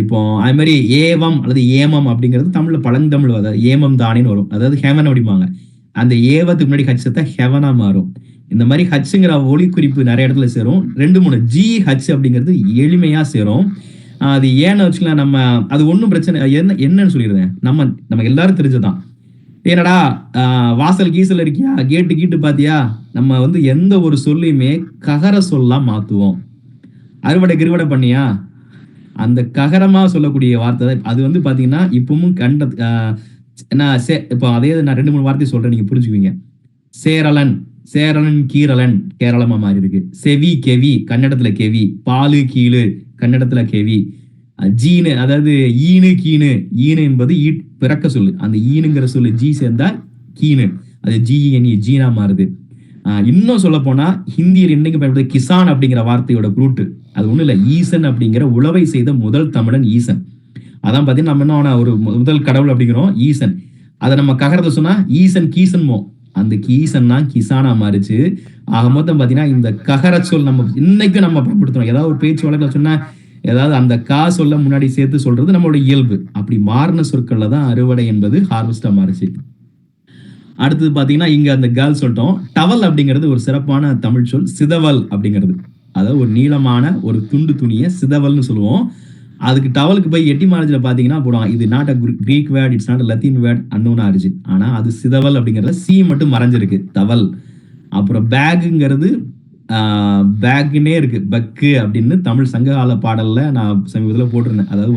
இப்போ அது மாதிரி ஏவம் அல்லது ஏமம் அப்படிங்கிறது தமிழ்ல பழந்தமிழ் ஏமம் தானின்னு வரும். அதாவது ஹெவன் அப்படிம்பாங்க. அந்த ஏவத்துக்கு முன்னாடி ஹச் சேர்த்தா ஹெவனா மாறும். இந்த மாதிரி ஹச்சுங்கிற ஒளி குறிப்பு நிறைய இடத்துல சேரும். 2-3 GH அப்படிங்கிறது எளிமையா சேரும். அது ஏன்னு வச்சுக்கலாம். நம்ம அது ஒன்றும் பிரச்சனை என்னன்னு சொல்லிடுறேன். நம்ம எல்லாரும் தெரிஞ்சதான். ஏன்னடா வாசல் கீசல் இருக்கியா, கேட்டு பாத்தியா, நம்ம வந்து எந்த ஒரு சொல்லையுமே ககர சொல்லா மாத்துவோம். அறுவடை கிருவடை பண்ணியா, அந்த ககரமா சொல்லக்கூடிய வார்த்தை அது வந்து பாத்தீங்கன்னா இப்பவும் இப்போ அதே நான் 2-3 வார்த்தை சொல்றேன், நீங்க புரிஞ்சுக்குவீங்க. சேரலன் கீரலன் கேரளமா மாறி இருக்கு. செவி கெவி கன்னடத்துல கெவி, பாலு கீழு கன்னடத்துல கெவி. ஜீனு அதாவது ஈனு கீனு, ஈனு என்பது பிறக்க சொல்லு. அந்த ஈனுங்கிற சொல்லு ஜி சேர்ந்தா கீனு, அது GENE ஜீனா மாறுது. இன்னும் சொல்ல போனா ஹிந்தியில் இன்னைக்கு பயன்படுத்த கிசான் அப்படிங்கிற வார்த்தையோட ரூட் அது ஒண்ணும் இல்ல, ஈசன் அப்படிங்கிற உழவை செய்த முதல் தமிழன் ஈசன். அதான் பாத்தீங்கன்னா நம்ம என்ன ஒரு முதல் கடவுள் அப்படிங்கிறோம் ஈசன். அதை நம்ம ககரத்தை சொன்னா ஈசன் கீசன்மோ, அந்த கீசன் தான் கிசானா மாறிச்சு. ஆக மொத்தம் பாத்தீங்கன்னா இந்த ககர சொல் நம்ம இன்னைக்கும் நம்ம பயன்படுத்துறோம். ஏதாவது ஒரு பேச்சு வழக்கில் சொன்னா ஏதாவது அந்த சொல்ல முன்னாடி சேர்த்து சொல்றது நம்மளோட இயல்பு. அப்படி மாறின சொற்கள்ல தான் அறுவடை என்பது ஹார்வெஸ்டா மாறிச்சு. அடுத்தது பாத்தீங்கன்னா இங்க அந்த கேர்ள் சொல்லிட்டோம். டவல் அப்படிங்கிறது ஒரு சிறப்பான தமிழ் சொல். சிதவல் அப்படிங்கிறது அதாவது ஒரு நீளமான ஒரு துண்டு துணியை சிதவல்னு சொல்லுவோம். அதுக்கு டவலுக்கு போய் எட்டிமாலஜில பாத்தீங்கன்னா போடுவாங்க, இது not a Greek word, it's not Latin word, unknown origin. ஆனா அது சிதவல் அப்படிங்கிறத சி மட்டும் மறைஞ்சிருக்கு, தவல். அப்புறம் பேக்குங்கிறது பேக்குன்னே இருக்கு, பக்கு அப்படின்னு தமிழ் சங்ககால பாடல்ல நான் சமீபத்தில் போட்டிருந்தேன். அதாவது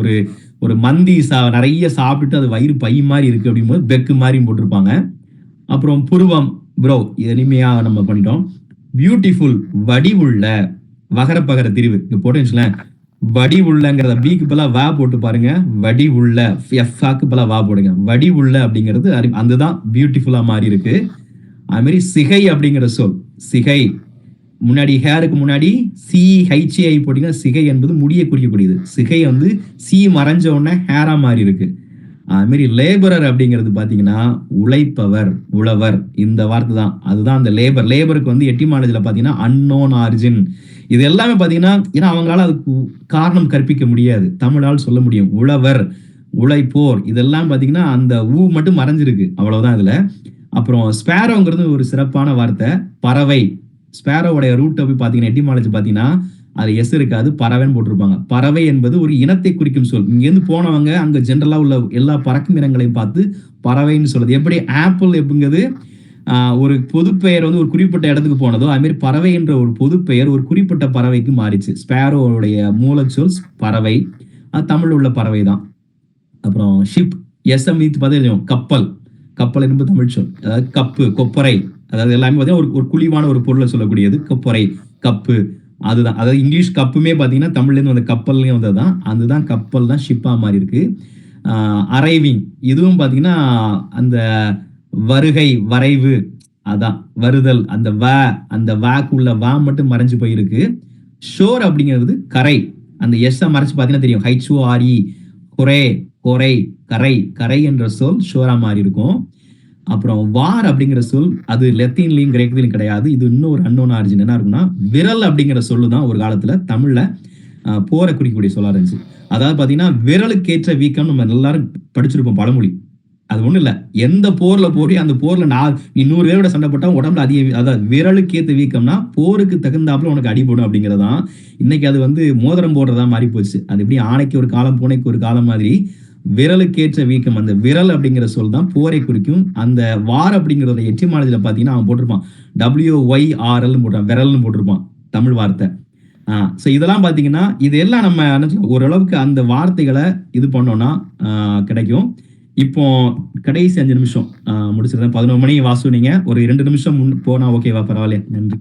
ஒரு மந்தி நிறைய சாப்பிட்டுட்டு அது வயிறு பை மாதிரி இருக்கு அப்படிங்கும்போது பெக்கு மாதிரி போட்டிருப்பாங்க. அப்புறம் புருவம், ப்ரோ எளிமையா நம்ம பண்ணிட்டோம். பியூட்டிஃபுல், வடிவுள்ள, வகர திரிவு இங்க போட்டு வடிவுள்ளங்கிறத பிக்கு பல வா போட்டு பாருங்க. வடிவுள்ள, எஃப்க்கு பல வா போடுங்க. வடிவுள்ள அப்படிங்கிறது அதுதான் பியூட்டிஃபுல்லா மாறி இருக்கு. அது மாதிரி சிகை அப்படிங்கிற சொல், சிகை முன்னாடி ஹேருக்கு முன்னாடி CHI போட்டீங்கன்னா சிகை என்பது முடிய குறிக்கக்கூடியது. சிகை வந்து சி மறைஞ்ச உடனே ஹேரா மாறி இருக்கு. அது மாதிரி லேபரர் அப்படிங்கிறது பாத்தீங்கன்னா உழைப்பவர், உழவர், இந்த வார்த்தை தான். அதுதான் அந்த லேபருக்கு வந்து எட்டிமாலஜில பாத்தீங்கன்னா அன்னோன் ஆரிஜின். இது எல்லாமே பாத்தீங்கன்னா, ஏன்னா அவங்களால அதுக்கு காரணம் கற்பிக்க முடியாது. தமிழால் சொல்ல முடியும். உழவர், உழைப்போர் இதெல்லாம் பாத்தீங்கன்னா அந்த மட்டும் மறைஞ்சிருக்கு. அவ்வளவுதான் இதுல. அப்புறம் ஸ்பேரோங்கிறது ஒரு சிறப்பான வார்த்தை. பறவை. ஸ்பேரோவுடைய ரூட்டை போய் பாத்தீங்கன்னா, எட்டிமாலஜி பாத்தீங்கன்னா அது எஸ் இருக்காது, பறவைன்னு போட்டிருப்பாங்க. பறவை என்பது ஒரு இனத்தை குறிக்கும் சொல். இங்கேருந்து போனவங்க அங்க ஜென்ரலா உள்ள எல்லா பறக்கும் இனங்களையும் பார்த்து பறவைன்னு சொல்லுது. எப்படி ஆப்பிள் எப்படிங்கிறது ஒரு பொது பெயர் வந்து ஒரு குறிப்பிட்ட இடத்துக்கு போனதோ, அது மாதிரி பறவை என்ற ஒரு பொது பெயர் ஒரு குறிப்பிட்ட பறவைக்கு மாறிச்சு. ஸ்பேரோவுடைய மூலச்சொல் பறவை. அது தமிழ்ல உள்ள பறவை தான். அப்புறம் ஷிப், எஸ்எம் பார்த்தீங்கன்னா கப்பல். கப்பல் என்பது தமிழ் சொல். அதாவது கப்பு, கொப்பரை, அதாவது எல்லாமே பார்த்தீங்கன்னா ஒரு குழிவான ஒரு பொருளை சொல்லக்கூடியது கொப்பரை, கப்பு. அதுதான், அதாவது இங்கிலீஷ் கப்புமே பார்த்தீங்கன்னா தமிழ்லேருந்து வந்த கப்பல்லையும் வந்தது தான். அதுதான் கப்பல் தான் ஷிப்பா மாறி இருக்கு. அரைவிங் இதுவும் பார்த்தீங்கன்னா அந்த வருகை, வரைவு, அதான் வருதல். அந்த வாக்குள்ள வா மட்டும் மறைஞ்சு போயிருக்கு. ஷோர் அப்படிங்கிறது கரை. அந்த எஸ் மறைச்சு பார்த்தீங்கன்னா தெரியும். HORE, கொரே, கொரை, கரை. கரை என்ற சொல் ஷோரா மாறி இருக்கும். அப்புறம் வார் அப்படிங்கிற சொல் அது லத்தீன்லயும் கிரேக்கத்திலும் கிடையாது. இது இன்னும் ஒரு அன்னோன் ஆரிஜின் என்ன இருக்குன்னா, விரல் அப்படிங்கிற சொல்லு தான் ஒரு காலத்துல தமிழ்ல போரை குறிக்கக்கூடிய சொல்லா இருந்துச்சு. அதாவது பாத்தீங்கன்னா விரலுக்கேற்ற வீக்கம் நம்ம எல்லாரும் படிச்சிருப்போம் பழமொழி. அது ஒண்ணும் இல்ல, எந்த போர்ல போறி அந்த போர்ல நீ 100 பேரோட சண்டை போட்டா உடம்புல அதிக, அதாவது விரலுக்கேற்ற வீக்கம்னா போருக்கு தகுந்தாப்புல உனக்கு அடிபடும் அப்படிங்கிறதான். இன்னைக்கு அது வந்து மோதிரம் போடுறதா மாறி போச்சு. அது எப்படி ஆணைக்கு ஒரு காலம் பூனைக்கு ஒரு காலம் மாதிரி விரலுக்கேற்ற வீக்கம், அந்த விரல் அப்படிங்கிற சொல் தான் போரை குறிக்கும். அந்த வார் அப்படிங்கிறத எட்டிமாலஜில பாத்தீங்கன்னா அவன் போட்டிருப்பான் WYRL போட்டான், விரல்னு போட்டிருப்பான் தமிழ் வார்த்தை. ஸோ இதெல்லாம் பாத்தீங்கன்னா இது எல்லாம் நம்ம ஓரளவுக்கு அந்த வார்த்தைகளை இது பண்ணோம்னா கிடைக்கும். இப்போ கடைசி 5 நிமிஷம் முடிச்சிருந்தேன். 11 மணி வாசு, நீங்க ஒரு 2 நிமிஷம் போனா ஓகேவா? பரவாயில்ல, நன்றி.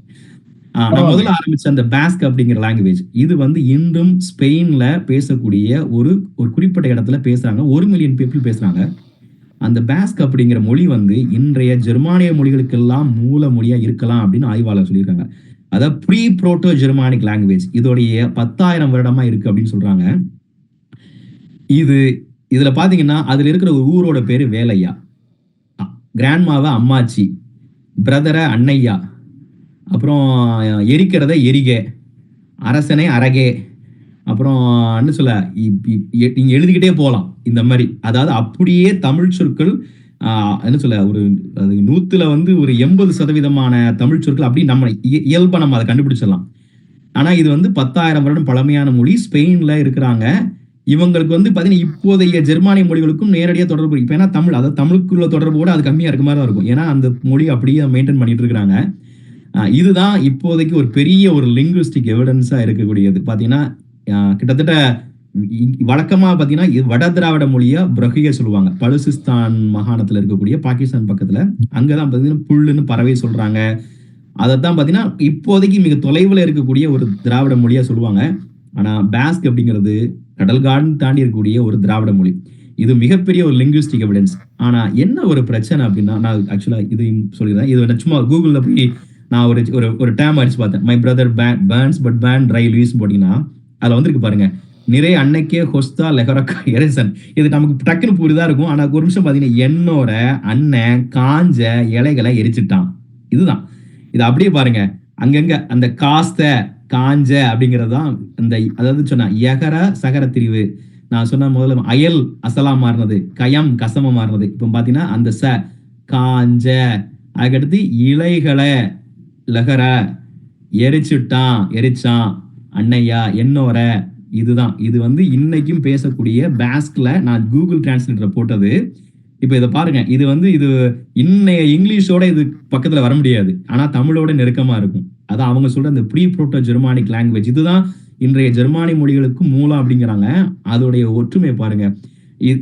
நான் முதல்ல ஆரம்பிச்ச அந்த பாஸ்க் அப்படிங்கிற லாங்குவேஜ் இது வந்து இன்றும் ஸ்பெயின்ல பேசக்கூடிய ஒரு குறிப்பிட்ட இடத்துல பேசுறாங்க. 1 மில்லியன் பீப்புள் பேசுறாங்க. அந்த பாஸ்க் அப்படிங்கிற மொழி வந்து இன்றைய ஜெர்மானிய மொழிகளுக்கெல்லாம் மூல மொழியா இருக்கலாம் அப்படின்னு ஆய்வாளர் சொல்லியிருக்காங்க. அதாவது ப்ரீ புரோட்டோ ஜெர்மானிக் லாங்குவேஜ் இதோடைய 10,000 வருடமா இருக்கு அப்படின்னு சொல்றாங்க. இதுல பாத்தீங்கன்னா அதுல இருக்கிற ஒரு ஊரோட பேரு வேலையா, கிராண்ட்மாவை அம்மாச்சி, பிரதரை அண்ணையா, அப்புறம் எரிக்கிறத எரிகே, அரசனை அரகே, அப்புறம் என்ன சொல்ல நீங்க எழுதிக்கிட்டே போகலாம் இந்த மாதிரி. அதாவது அப்படியே தமிழ் சொற்கள் என்ன சொல்ல ஒரு 100ல வந்து ஒரு 80% தமிழ் சொற்கள் அப்படி நம்ம இயல்பா நம்ம அதை கண்டுபிடிச்சிடலாம். ஆனா இது வந்து 10,000 வருடம் பழமையான மொழி. ஸ்பெயின்ல இருக்கிறாங்க. இவங்களுக்கு வந்து பாத்தீங்கன்னா இப்போதைய ஜெர்மானிய மொழிகளுக்கும் நேரடியா தொடர்பு. இப்ப ஏன்னா தமிழ், அதாவது தமிழுக்குள்ள தொடர்பு கூட அது கம்மியா இருக்க மாதிரி தான் இருக்கும். ஏன்னா அந்த மொழி அப்படியே மெயின்டைன் பண்ணிட்டு இருக்கிறாங்க. இதுதான் இப்போதைக்கு ஒரு பெரிய ஒரு லிங்குவிஸ்டிக் எவிடன்ஸா இருக்கக்கூடியது. பாத்தீங்கன்னா கிட்டத்தட்ட வழக்கமா பாத்தீங்கன்னா வட திராவிட மொழியா பிரகிய சொல்லுவாங்க. பலுசிஸ்தான் மாகாணத்துல இருக்கக்கூடிய பாகிஸ்தான் பக்கத்துல அங்கதான் பாத்தீங்கன்னா புல்லுன்னு பறவை சொல்றாங்க. அதைத்தான் பாத்தீங்கன்னா இப்போதைக்கு மிக தொலைவில் இருக்கக்கூடிய ஒரு திராவிட மொழியா சொல்லுவாங்க. ஆனா பாஸ்க் அப்படிங்கிறது கடல்காடு தாண்டி இருக்கக்கூடிய ஒரு திராவிட மொழி. இது மிகப்பெரிய ஒரு லிங்குவிஸ்டிக் எவிடன்ஸ். ஆனா என்ன ஒரு பிரச்சனை அப்படின்னா, நான் ஆக்சுவலா இதையும் சொல்லிடுறேன். இது சும்மா கூகுள்ல போய் நான் ஒரு டேம் அடிச்சு பார்த்தேன். My brother burns but ban try Louis போட்டீங்கன்னா அதுல வந்துருக்கு பாருங்க, நிறைய அன்னைக்கே ஹொஸ்தா லெஹரக்கா எரசன். இது நமக்கு டக்குன்னு புரிதா இருக்கும். ஆனா ஒரு நிமிஷம் பாத்தீங்கன்னா என்னோட அண்ணன் காஞ்ச இலைகளை எரிச்சிட்டான். இதுதான் இது அப்படியே பாருங்க. அங்கங்க அந்த காஸ்த காஞ்ச அப்படிங்கிறது தான் அந்த, அதாவது சொன்னா எகர சகர திரிவு. நான் சொன்ன முதல்ல அயல் அசலா மாறினது, கயம் கசம மாறினது. இப்போ பாத்தீங்கன்னா அந்த காஞ்ச, அதுக்கடுத்து இலைகளை லகர எரிச்சான் அண்ணையா என்னோர. இதுதான் இது வந்து இன்னைக்கும் பேசக்கூடிய பாஸ்க்ல நான் கூகுள் டிரான்ஸ்லேட்டர்ல போட்டது. இப்ப இதை பாருங்க. இது வந்து இது இன்னைய இங்கிலீஷோட இது பக்கத்துல வர முடியாது. ஆனா தமிழோட நெருக்கமா இருக்கும். அதான் அவங்க சொல்ற அந்த ப்ரீ புரோட்டோ ஜெர்மானிக் லாங்குவேஜ் இதுதான் இன்றைய ஜெர்மானி மொழிகளுக்கு மூலம் அப்படிங்கிறாங்க. அதோடைய ஒற்றுமை பாருங்க.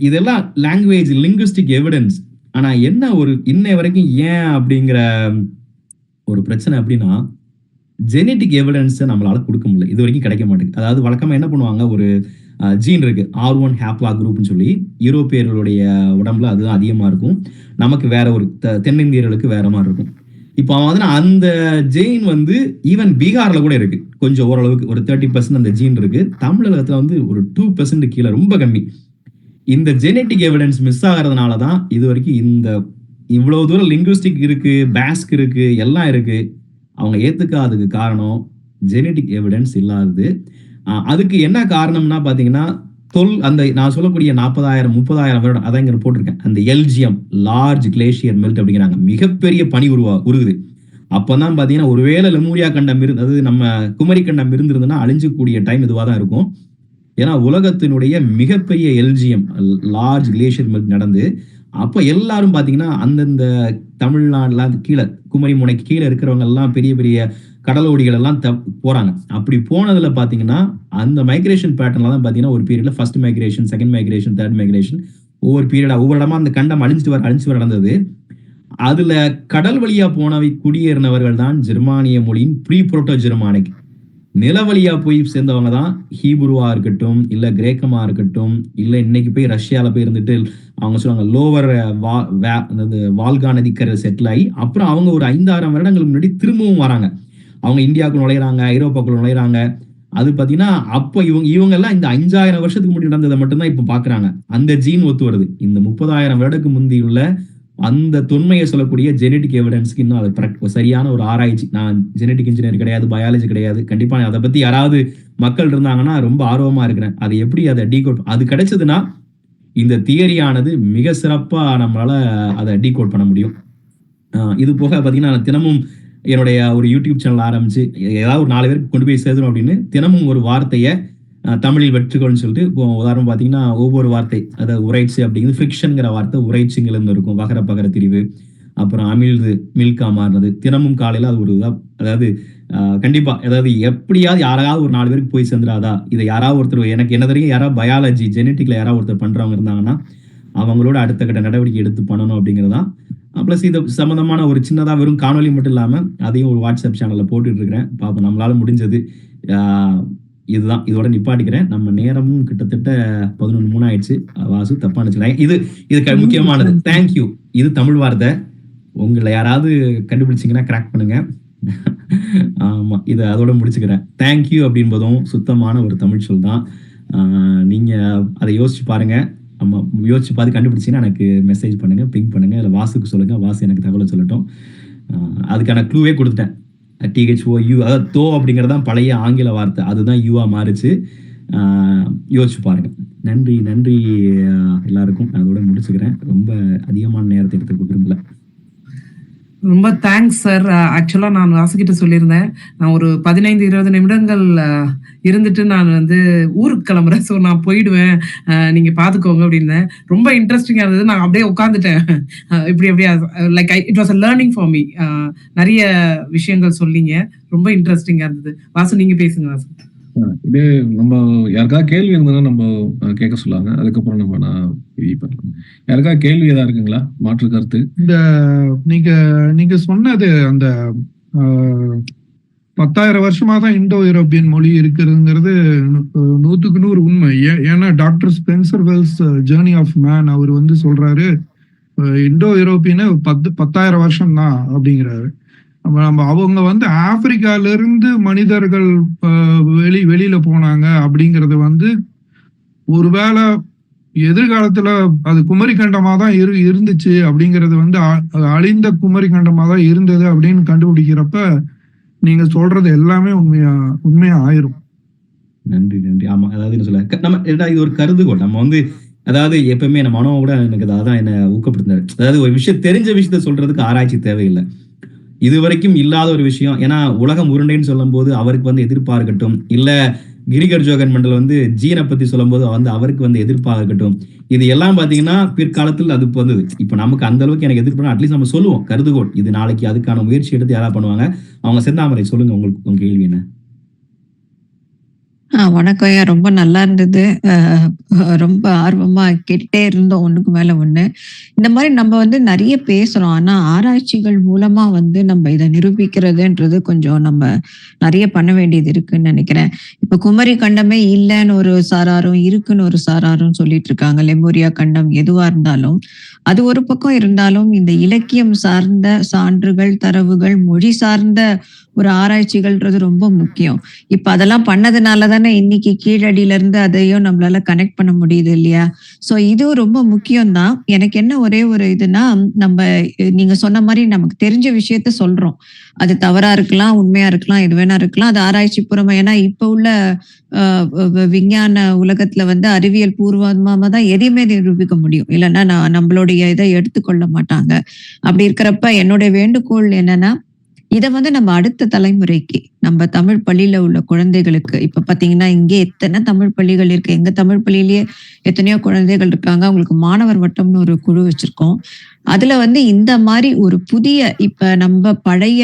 இதெல்லாம் லாங்குவேஜ் லிங்குவிஸ்டிக் எவிடன்ஸ். ஆனா என்ன ஒரு இன்னை வரைக்கும் ஏன் அப்படிங்கிற ஒரு பிரச்சனை அப்படின்னா, ஜெனட்டிக் எவிடன்ஸ் நம்மளால கொடுக்க முடியல. இது வரைக்கும் கிடைக்க மாட்டேங்குது. அதாவது வழக்கமா என்ன பண்ணுவாங்க, ஒரு ஜீன் இருக்கு R1 ஹேப்லா குரூப்னு சொல்லி, யூரோப்பியர்களுடைய உடம்புல அதுதான் அதிகமா இருக்கும். நமக்கு வேற ஒரு தென்னிந்தியர்களுக்கு வேற மாதிரி இருக்கும். இப்போ வந்து அந்த ஜெயின் வந்து ஈவன் பீகார்ல கூட இருக்கு. கொஞ்சம் ஓரளவுக்கு ஒரு 30% அந்த ஜீன் இருக்கு. தமிழகத்துல வந்து ஒரு 2% கீழே, ரொம்ப கம்மி. இந்த ஜெனட்டிக் எவிடன்ஸ் மிஸ் ஆகிறதுனாலதான் இது வரைக்கும் இந்த இவ்வளவு தூரம் லிங்குவிஸ்டிக் இருக்கு, பாஸ்க் இருக்கு, எல்லாம் இருக்கு. அவங்க ஏத்துக்காததுக்கு காரணம் ஜெனடிக் எவிடன்ஸ் இல்லாதது. அதுக்கு என்ன காரணம்னா பாத்தீங்கன்னா, அந்த நான் சொல்லக்கூடிய 40,000 30,000 வருடம் அதான் இங்க போட்டிருக்கேன். அந்த எல்ஜிஎம் லார்ஜ் கிளேசியர் மெல்ட் அப்படிங்கிறாங்க. மிகப்பெரிய பனி உருகுது. அப்பதான் பாத்தீங்கன்னா ஒருவேளை லெமூரியா கண்டம் அதாவது நம்ம குமரி கண்டம் இருந்திருந்ததுன்னா அழிஞ்சக்கூடிய டைம் இதுவா தான் இருக்கும். ஏன்னா உலகத்தினுடைய மிகப்பெரிய எல்ஜிஎம் லார்ஜ் கிளேசியர் மெல்ட் நடந்து அப்ப எல்லாரும் பாத்தீங்கன்னா அந்தந்த தமிழ்நாடுலாம் கீழே குமரி முனைக்கு கீழே இருக்கிறவங்க எல்லாம் பெரிய பெரிய கடலோடிகள் எல்லாம் போறாங்க. அப்படி போனதுல பாத்தீங்கன்னா அந்த மைக்ரேஷன் பேட்டர்ன்ல தான் பாத்தீங்கன்னா ஒரு பீரியட்ல first migration, second migration, third migration ஒவ்வொரு இடமா அந்த கண்டம் அழிஞ்சிட்டு வர நடந்தது. அதுல கடல் வழியா போனவை குடியேறினவர்கள் தான் ஜெர்மானிய மொழியின் ப்ரீ புரோட்டோ ஜெர்மானிக். நில வழியா போய் சேர்ந்தவங்க தான் ஹீப்ருவா இருக்கட்டும், இல்ல கிரேக்கமா இருக்கட்டும், இல்ல இன்னைக்கு போய் ரஷ்யால போய் இருந்துட்டு அவங்க சொல்லுவாங்க லோவர் வால்கா நதிக்கரை செட்டில் ஆகி அப்புறம் அவங்க ஒரு 5,000 வருடங்களுக்கு முன்னாடி திரும்பவும் வராங்க. அவங்க இந்தியாவுக்குள்ள நுழையிறாங்க, ஐரோப்பாக்குள்ள நுழையிறாங்க. அது பாத்தீங்கன்னா அப்ப இவங்க எல்லாம் இந்த 5,000 வருஷத்துக்கு முன்னாடி நடந்ததை மட்டும்தான் இப்ப பாக்குறாங்க. அந்த ஜீன் ஒத்து வருது. இந்த 30,000 வருடத்துக்கு முந்தியுள்ள அந்த தொன்மையை சொல்லக்கூடிய ஜெனடிக் எவிடன்ஸ்க்கு இன்னும் அது சரியான ஒரு ஆராய்ச்சி. நான் ஜெனடிக் இன்ஜினியர் கிடையாது, பயாலஜி கிடையாது. கண்டிப்பா அதை பத்தி யாராவது மக்கள் இருந்தாங்கன்னா ரொம்ப ஆர்வமா இருக்கிறேன். அது எப்படி அதை டீகோட் அது கிடைச்சதுன்னா இந்த தியரியானது மிக சிறப்பா நம்மளால அதை டீகோட் பண்ண முடியும். இது போக பாத்தீங்கன்னா நான் தினமும் என்னுடைய ஒரு யூடியூப் சேனல் ஆரம்பிச்சு ஏதாவது ஒரு 4 பேருக்கு கொண்டு போய் சேர்க்கணும் அப்படின்னு தினமும் ஒரு வார்த்தையை தமிழில் வெற்றுக்கொள்னு சொல்லிட்டு இப்போ உதாரணம் பாத்தீங்கன்னா ஒவ்வொரு வார்த்தை அதாவது உரைச்சு அப்படிங்கிறது ஃப்ரிக்ஷன்ங்கிற வார்த்தை உரைச்சுங்கிலிருந்து இருக்கும். வகர பகர திரிவு, அப்புறம் அமிழ்து மில்கா மாறினது. தினமும் காலையில அது ஒரு அதாவது கண்டிப்பா அதாவது எப்படியாவது யாராவது ஒரு 4 பேருக்கு போய் சேர்ந்துடாதா, இதை யாராவது ஒருத்தர் எனக்கு என்ன தெரியும் யாராவது பயாலஜி ஜெனட்டிக்ல யாராவது ஒருத்தர் பண்றவங்க இருந்தாங்கன்னா அவங்களோட அடுத்த கட்ட நடவடிக்கை எடுத்து பண்ணணும் அப்படிங்கிறதான். பிளஸ் இது சம்பந்தமான ஒரு சின்னதா வெறும் காணொலி மட்டும் இல்லாம அதையும் ஒரு வாட்ஸ்அப் சேனல்ல போட்டுட்டு இருக்கிறேன். பாப்போம் நம்மளால முடிஞ்சது. இதுதான், இதோட நிப்பாட்டிக்கிறேன். நம்ம நேரமும் கிட்டத்தட்ட 11:03 ஆயிடுச்சு. வாசு தப்பா நினைச்சுக்கிறேன். இது முக்கியமானது. தேங்க்யூ. இது தமிழ் வார்த்தை. உங்களை யாராவது கண்டுபிடிச்சிங்கன்னா கிராக் பண்ணுங்க. ஆமா, இதை அதோட முடிச்சுக்கிறேன். தேங்க்யூ அப்படின்பதும் சுத்தமான ஒரு தமிழ் சொல் தான். நீங்க அதை யோசிச்சு பாருங்க. ஆமா, யோசிச்சு பார்த்து கண்டுபிடிச்சிங்கன்னா எனக்கு மெசேஜ் பண்ணுங்க, பிங் பண்ணுங்க, இல்லை வாசுக்கு சொல்லுங்க. வாசு எனக்கு தகவலை சொல்லட்டும். அதுக்கான க்ளூவே கொடுத்துட்டேன். THOU அதாவது தோ அப்படிங்கிறதான் பழைய ஆங்கில வார்த்தை, அதுதான் யூவா மாறுச்சு. யோசிச்சு பாருங்க. நன்றி நன்றி எல்லாருக்கும். அதோட முடிச்சுக்கிறேன். ரொம்ப அதிகமான நேரத்தை எடுத்துக்க விரும்பல. ரொம்ப தேங்க்ஸ் சார். ஆக்சுவலா நான் வாசுகிட்ட சொல்லியிருந்தேன், நான் ஒரு 15-20 நிமிடங்கள் இருந்துட்டு நான் ஊருக்கு கிளம்புறேன், ஸோ நான் போயிடுவேன், நீங்க பாத்துக்கோங்க அப்படின்னேன். ரொம்ப இன்ட்ரெஸ்டிங்கா இருந்தது. நான் அப்படியே உட்காந்துட்டேன். இப்படி அப்படியே like it was a learning for me. நிறைய விஷயங்கள் சொன்னீங்க, ரொம்ப இன்ட்ரெஸ்டிங்கா இருந்தது. வாசு நீங்க பேசுங்க. வாசு, இது நம்ம யாருக்காவது கேள்வி இருந்ததுன்னா நம்ம கேட்க சொல்லாங்க. அதுக்கப்புறம் நான் இது பண்ணலாம். யாருக்காவது கேள்வி ஏதாவது இருக்குங்களா? மாற்று கருத்து? இந்த நீங்க சொன்னது அந்த 10,000 வருஷமா தான் இந்தோ யூரோப்பியன் மொழி இருக்குதுங்கிறது 100க்கு 100 உண்மை. ஏன்னா doctor Spencer Wells journey of man அவர் சொல்றாரு இந்தோ யூரோப்பியனு 10,000 வருஷம் தான் அப்படிங்கிறாரு. அவங்க ஆப்பிரிக்கால இருந்து மனிதர்கள் வெளியில போனாங்க அப்படிங்கறது ஒருவேளை எதிர்காலத்துல அது குமரி கண்டமா தான் இருந்துச்சு அப்படிங்கிறது அழிந்த குமரி கண்டமா தான் இருந்தது அப்படின்னு கண்டுபிடிக்கிறப்ப நீங்க சொல்றது எல்லாமே உண்மையா ஆயிரும். நன்றி நன்றி. ஆமா, அதாவது என்ன சொல்ல நம்ம இது ஒரு கருதுகோள். நம்ம அதாவது எப்பவுமே நம்ம மனோ கூட எனக்கு அதான் என்ன ஊக்கப்படுத்தினாரு. அதாவது ஒரு விஷயம் தெரிஞ்ச விஷயத்த சொல்றதுக்கு ஆராய்ச்சி தேவையில்லை. இதுவரைக்கும் இல்லாத ஒரு விஷயம். ஏன்னா உலகம் உருண்டைன்னு சொல்லும் போது அவருக்கு எதிர்ப்பா இருக்கட்டும், இல்ல கிரிகர் ஜோகன் மண்டல் ஜீனை பத்தி சொல்லும் போது அவருக்கு எதிர்ப்பா இருக்கட்டும், இது எல்லாம் பாத்தீங்கன்னா பிற்காலத்தில் அது வந்தது. இப்ப நமக்கு அந்த அளவுக்கு எனக்கு எதிர்ப்பு அட்லீஸ்ட் நம்ம சொல்லுவோம் கருதுகோள். இது நாளைக்கு அதுக்கான முயற்சி எடுத்து யாரா பண்ணுவாங்க. அவங்க செந்தாமரை சொல்லுங்க, உங்களுக்கு உங்க கேள்வி என்ன? வணக்கம் ஐயா, ரொம்ப நல்லா இருந்தது. ரொம்ப ஆர்வமா கேட்டுட்டே இருந்தோம் ஒண்ணுக்கு மேல ஒண்ணு. இந்த மாதிரி நம்ம நிறைய பேசுறோம், ஆனா ஆராய்ச்சிகள் மூலமா நம்ம இதை நிரூபிக்கிறதுன்றது கொஞ்சம் நம்ம நிறைய பண்ண வேண்டியது இருக்குன்னு நினைக்கிறேன். இப்ப குமரி கண்டமே இல்லைன்னு ஒரு சாராரும் இருக்குன்னு ஒரு சாராரும் சொல்லிட்டு இருக்காங்க. லெமூரியா கண்டம் எதுவா இருந்தாலும் அது ஒரு பக்கம் இருந்தாலும் இந்த இலக்கியம் சார்ந்த சான்றுகள், தரவுகள், மொழி சார்ந்த ஒரு ஆராய்ச்சிகள்ன்றது ரொம்ப முக்கியம். இப்ப அதெல்லாம் பண்ணதுனால தானே இன்னைக்கு கீழடியில இருந்து அதையும் நம்மளால கனெக்ட் பண்ண முடியுது இல்லையா? சோ இதுவும் ரொம்ப முக்கியம் தான். எனக்கு என்ன ஒரே ஒரு இதுன்னா, நம்ம நீங்க சொன்ன மாதிரி நமக்கு தெரிஞ்ச விஷயத்த சொல்றோம். அது தவறா இருக்கலாம், உண்மையா இருக்கலாம், எது வேணா இருக்கலாம். அது ஆராய்ச்சி பூர்வமா. ஏன்னா இப்ப உள்ள விஞ்ஞான உலகத்துல வந்து அறிவியல் பூர்வமா தான் எதையுமே நிரூபிக்க முடியும். இல்லைன்னா நம்மளுடைய இதை எடுத்துக்கொள்ள மாட்டாங்க. அப்படி இருக்கிறப்ப என்னுடைய வேண்டுகோள் என்னன்னா, இத வந்து நம்ம அடுத்த தலைமுறைக்கு, நம்ம தமிழ் பள்ளியில உள்ள குழந்தைகளுக்கு, இப்ப பாத்தீங்கன்னா இங்கே எத்தனை தமிழ் பள்ளிகள் இருக்கு. எங்க தமிழ் பள்ளியிலேயே எத்தனையோ குழந்தைகள் இருக்காங்க. அவங்களுக்கு மாணவர் வட்டம்னு ஒரு குழு வச்சிருக்கோம். அதுல வந்து இந்த மாதிரி ஒரு புதிய, இப்ப நம்ம பழைய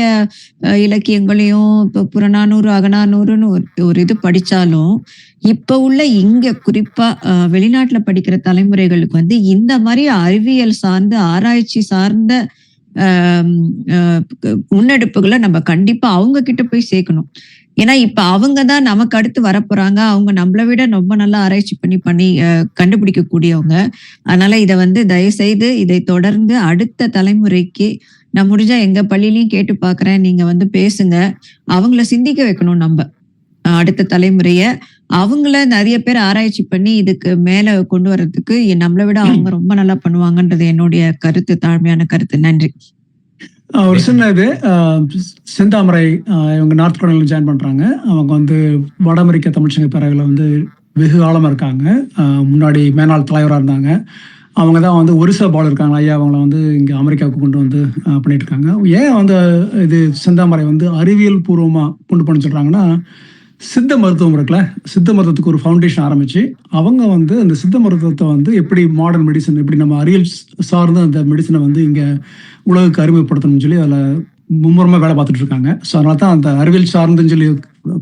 இலக்கியங்களையும் இப்ப புறநானூறு அகநானூறுன்னு ஒரு இது படிச்சாலும், இப்ப உள்ள இங்க குறிப்பா வெளிநாட்டுல படிக்கிற தலைமுறைகளுக்கு வந்து இந்த மாதிரி அறிவியல் சார்ந்த ஆராய்ச்சி சார்ந்த முன்னெடுப்புகளை நம்ம கண்டிப்பா அவங்க கிட்ட போய் சேர்க்கணும். ஏன்னா இப்ப அவங்கதான் நமக்கு அடுத்து வரப்போறாங்க. அவங்க நம்மளை விட ரொம்ப நல்லா ஆராய்ச்சி பண்ணி கண்டுபிடிக்க கூடியவங்க. அதனால இதை வந்து தயவு செய்து இதை தொடர்ந்து அடுத்த தலைமுறைக்கு நான் முடிஞ்சா எங்க பள்ளியிலயும் கேட்டு பாக்குறேன். நீங்க வந்து பேசுங்க. அவங்கள சிந்திக்க வைக்கணும். நம்ம அடுத்த தலைமுறைய அவங்கள நிறைய பேர் ஆராய்ச்சி பண்ணி இதுக்கு மேல கொண்டு வர்றதுக்கு நம்மளை விட அவங்க ரொம்ப நல்லா பண்ணுவாங்கன்றது என்னுடைய கருத்து, தாழ்மையான கருத்து. நன்றி. ஒரு சின்ன இது, செந்தாமரை இவங்க நார்த் கொரியாவில் ஜாயின் பண்றாங்க. அவங்க வந்து வட அமெரிக்க தமிழ்ச்சங்க பேரவையில் வந்து வெகு காலமா இருக்காங்க. முன்னாடி மேனாள் தலைவராக இருந்தாங்க. அவங்க தான் வந்து ஒரிசா பால் இருக்காங்க ஐயா, அவங்கள வந்து இங்கே அமெரிக்காவுக்கு கொண்டு வந்து பண்ணிட்டு இருக்காங்க. ஏன் வந்து இது செந்தாமரை வந்து அறிவியல் பூர்வமாக கொண்டு பண்ண சொல்றாங்கன்னா, சித்த மருத்துவம் இருக்குல்ல, சித்த மருத்துவத்துக்கு ஒரு ஃபவுண்டேஷன் ஆரம்பிச்சு அவங்க வந்து அந்த சித்த மருத்துவத்தை வந்து எப்படி மாடர்ன் மெடிசன், எப்படி நம்ம அறிவியல் சார்ந்த அந்த மெடிசனை வந்து இங்கே உலகுக்கு அறிமுகப்படுத்தணும்னு சொல்லி அதில் மும்முரமாக வேலை பார்த்துட்டு இருக்காங்க. ஸோ அதனால தான் அந்த அறிவியல் சார்ந்துன்னு சொல்லி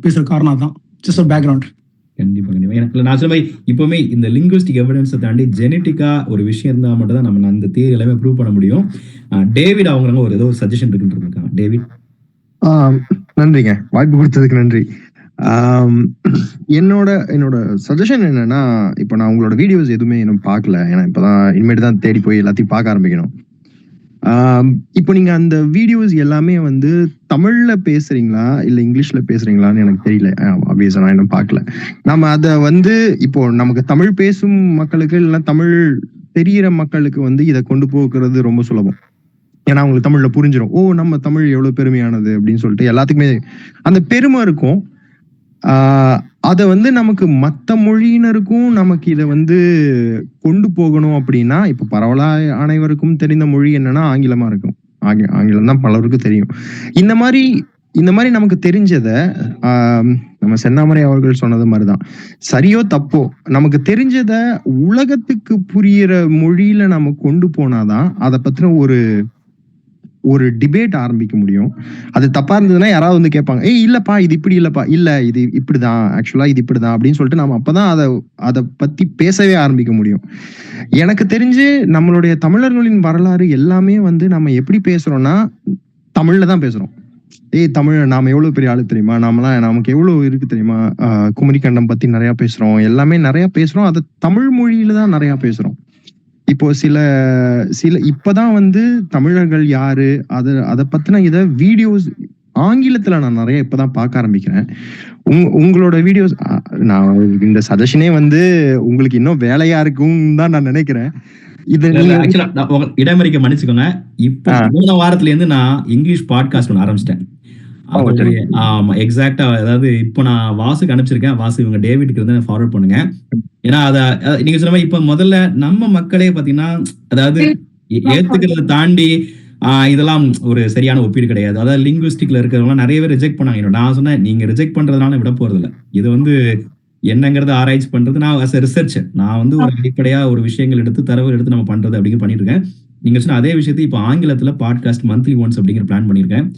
பேசுகிற காரணம் தான். Just background. கண்டிப்பா எனக்கு நான் சொல்ல இப்பவுமே இந்த லிங்குவிஸ்டிக் எவிடன்ஸை தாண்டி ஜெனட்டிக்கா ஒரு விஷயம் இருந்தால் மட்டும் தான் நம்ம அந்த தியரி எல்லாமே ப்ரூவ் பண்ண முடியும். டேவிட் அவங்க ஏதோ ஒரு சஜஷன் இருக்குன்னு இருக்காங்க. டேவிட். நன்றிங்க, வாய்ப்பு கொடுத்ததுக்கு நன்றி. என்னோட சஜஷன் என்னன்னா, இப்போ நான் உங்களோட வீடியோஸ் எதுவுமே இன்னும் பார்க்கல. ஏன்னா இப்பதான் இனிமேட்டு தான் தேடி போய் எல்லாத்தையும் பார்க்க ஆரம்பிக்கணும். இப்போ நீங்க அந்த வீடியோஸ் எல்லாமே வந்து தமிழ்ல பேசுறீங்களா இல்ல இங்கிலீஷ்ல பேசுறீங்களான்னு எனக்கு தெரியல. ஆப்வியஸா நான் இன்னும் பார்க்கல. நம்ம அதை வந்து இப்போ நமக்கு தமிழ் பேசும் மக்களுக்கு இல்லைன்னா தமிழ் தெரியிற மக்களுக்கு வந்து இதை கொண்டு போகிறது ரொம்ப சுலபம். ஏன்னா அவங்களுக்கு தமிழ்ல புரிஞ்சிடும். ஓ, நம்ம தமிழ் எவ்வளவு பெருமையானது அப்படின்னு சொல்லிட்டு எல்லாத்துக்குமே அந்த பெருமை இருக்கும். அதை வந்து நமக்கு மற்ற மொழியினருக்கும் நமக்கு இதை வந்து கொண்டு போகணும் அப்படின்னா, இப்ப பரவலா அனைவருக்கும் தெரிந்த மொழி என்னன்னா ஆங்கிலமா இருக்கும். ஆங்கிலம் தான் பலருக்கும் தெரியும். இந்த மாதிரி நமக்கு தெரிஞ்சத நம்ம செந்தாமரை அவர்கள் சொன்னது மாதிரிதான், சரியோ தப்போ நமக்கு தெரிஞ்சத உலகத்துக்கு புரியிற மொழியில நம்ம கொண்டு போனாதான் அதை பத்தின ஒரு டிபேட் ஆரம்பிக்க முடியும். அது தப்பா இருந்ததுன்னா யாராவது வந்து கேட்பாங்க, ஏய் இல்லப்பா இது இப்படி இல்லப்பா, இல்ல இது இப்படிதான், ஆக்சுவலா இது இப்படிதான் அப்படின்னு சொல்லிட்டு நம்ம அப்பதான் அதை பத்தி பேசவே ஆரம்பிக்க முடியும். எனக்கு தெரிஞ்சு நம்மளுடைய தமிழர்களின் வரலாறு எல்லாமே வந்து நம்ம எப்படி பேசுறோம்னா தமிழ்ல தான் பேசுறோம். ஏய் தமிழ் நாம எவ்வளவு பெரிய ஆளு தெரியுமா, நமக்கு எவ்வளவு இருக்கு தெரியுமா, குமரிக்கண்டம் பத்தி நிறைய பேசுறோம், எல்லாமே நிறைய பேசுறோம். அதை தமிழ் மொழியில தான் நிறைய பேசுறோம். இப்போ சில இப்பதான் வந்து தமிழர்கள் யாரு அதை பத்தின வீடியோஸ் ஆங்கிலத்துல நான் நிறைய இப்பதான் பார்க்க ஆரம்பிக்கிறேன். உங்களோட வீடியோஸ் நான் இந்த சஜஷனே வந்து உங்களுக்கு இன்னும் வேலையா இருக்கும் தான் நான் நினைக்கிறேன். இடமறிக்க மன்னிச்சுக்கோங்க. இப்போ மூணு வாரத்துல இருந்து நான் இங்கிலீஷ் பாட்காஸ்ட் ஒன்று ஆரம்பிச்சிட்டேன். ஆமா, எக்ஸாக்டா. அதாவது இப்போ நான் வாசுக்கு அனுப்பிச்சிருக்கேன். வாசு இவங்க டேவிட்க்கு வந்து ஃபார்வர்ட் பண்ணுங்க. ஏன்னா நீங்க சொன்ன மாதிரி இப்ப முதல்ல நம்ம மக்களே பாத்தீங்கன்னா, அதாவது ஏத்துக்கிறத தாண்டி இதெல்லாம் ஒரு சரியான ஒப்பீடு கிடையாது. அதாவது லிங்குவிஸ்டிக்ல இருக்கிறவங்க நிறைய பேர் ரிஜெக்ட் பண்ணாங்க. நான் சொன்னேன், நீங்க ரிஜெக்ட் பண்றதுனால விட போறது இல்லை. இது வந்து என்னங்கிறத ஆராய்ச்சி பண்றது நான் ரிசர்ச்சர். நான் வந்து ஒரு அடிப்படையா ஒரு விஷயங்கள் எடுத்து தரவு எடுத்து நம்ம பண்றது அப்படிங்கிற பண்ணிட்டு இருக்கேன். நீங்க சொன்ன அதே விஷயத்தை இப்போ ஆங்கிலத்துல பாட்காஸ்ட் மந்த்லி ஒன்ஸ் அப்படிங்கிற பிளான் பண்ணிருக்கேன்.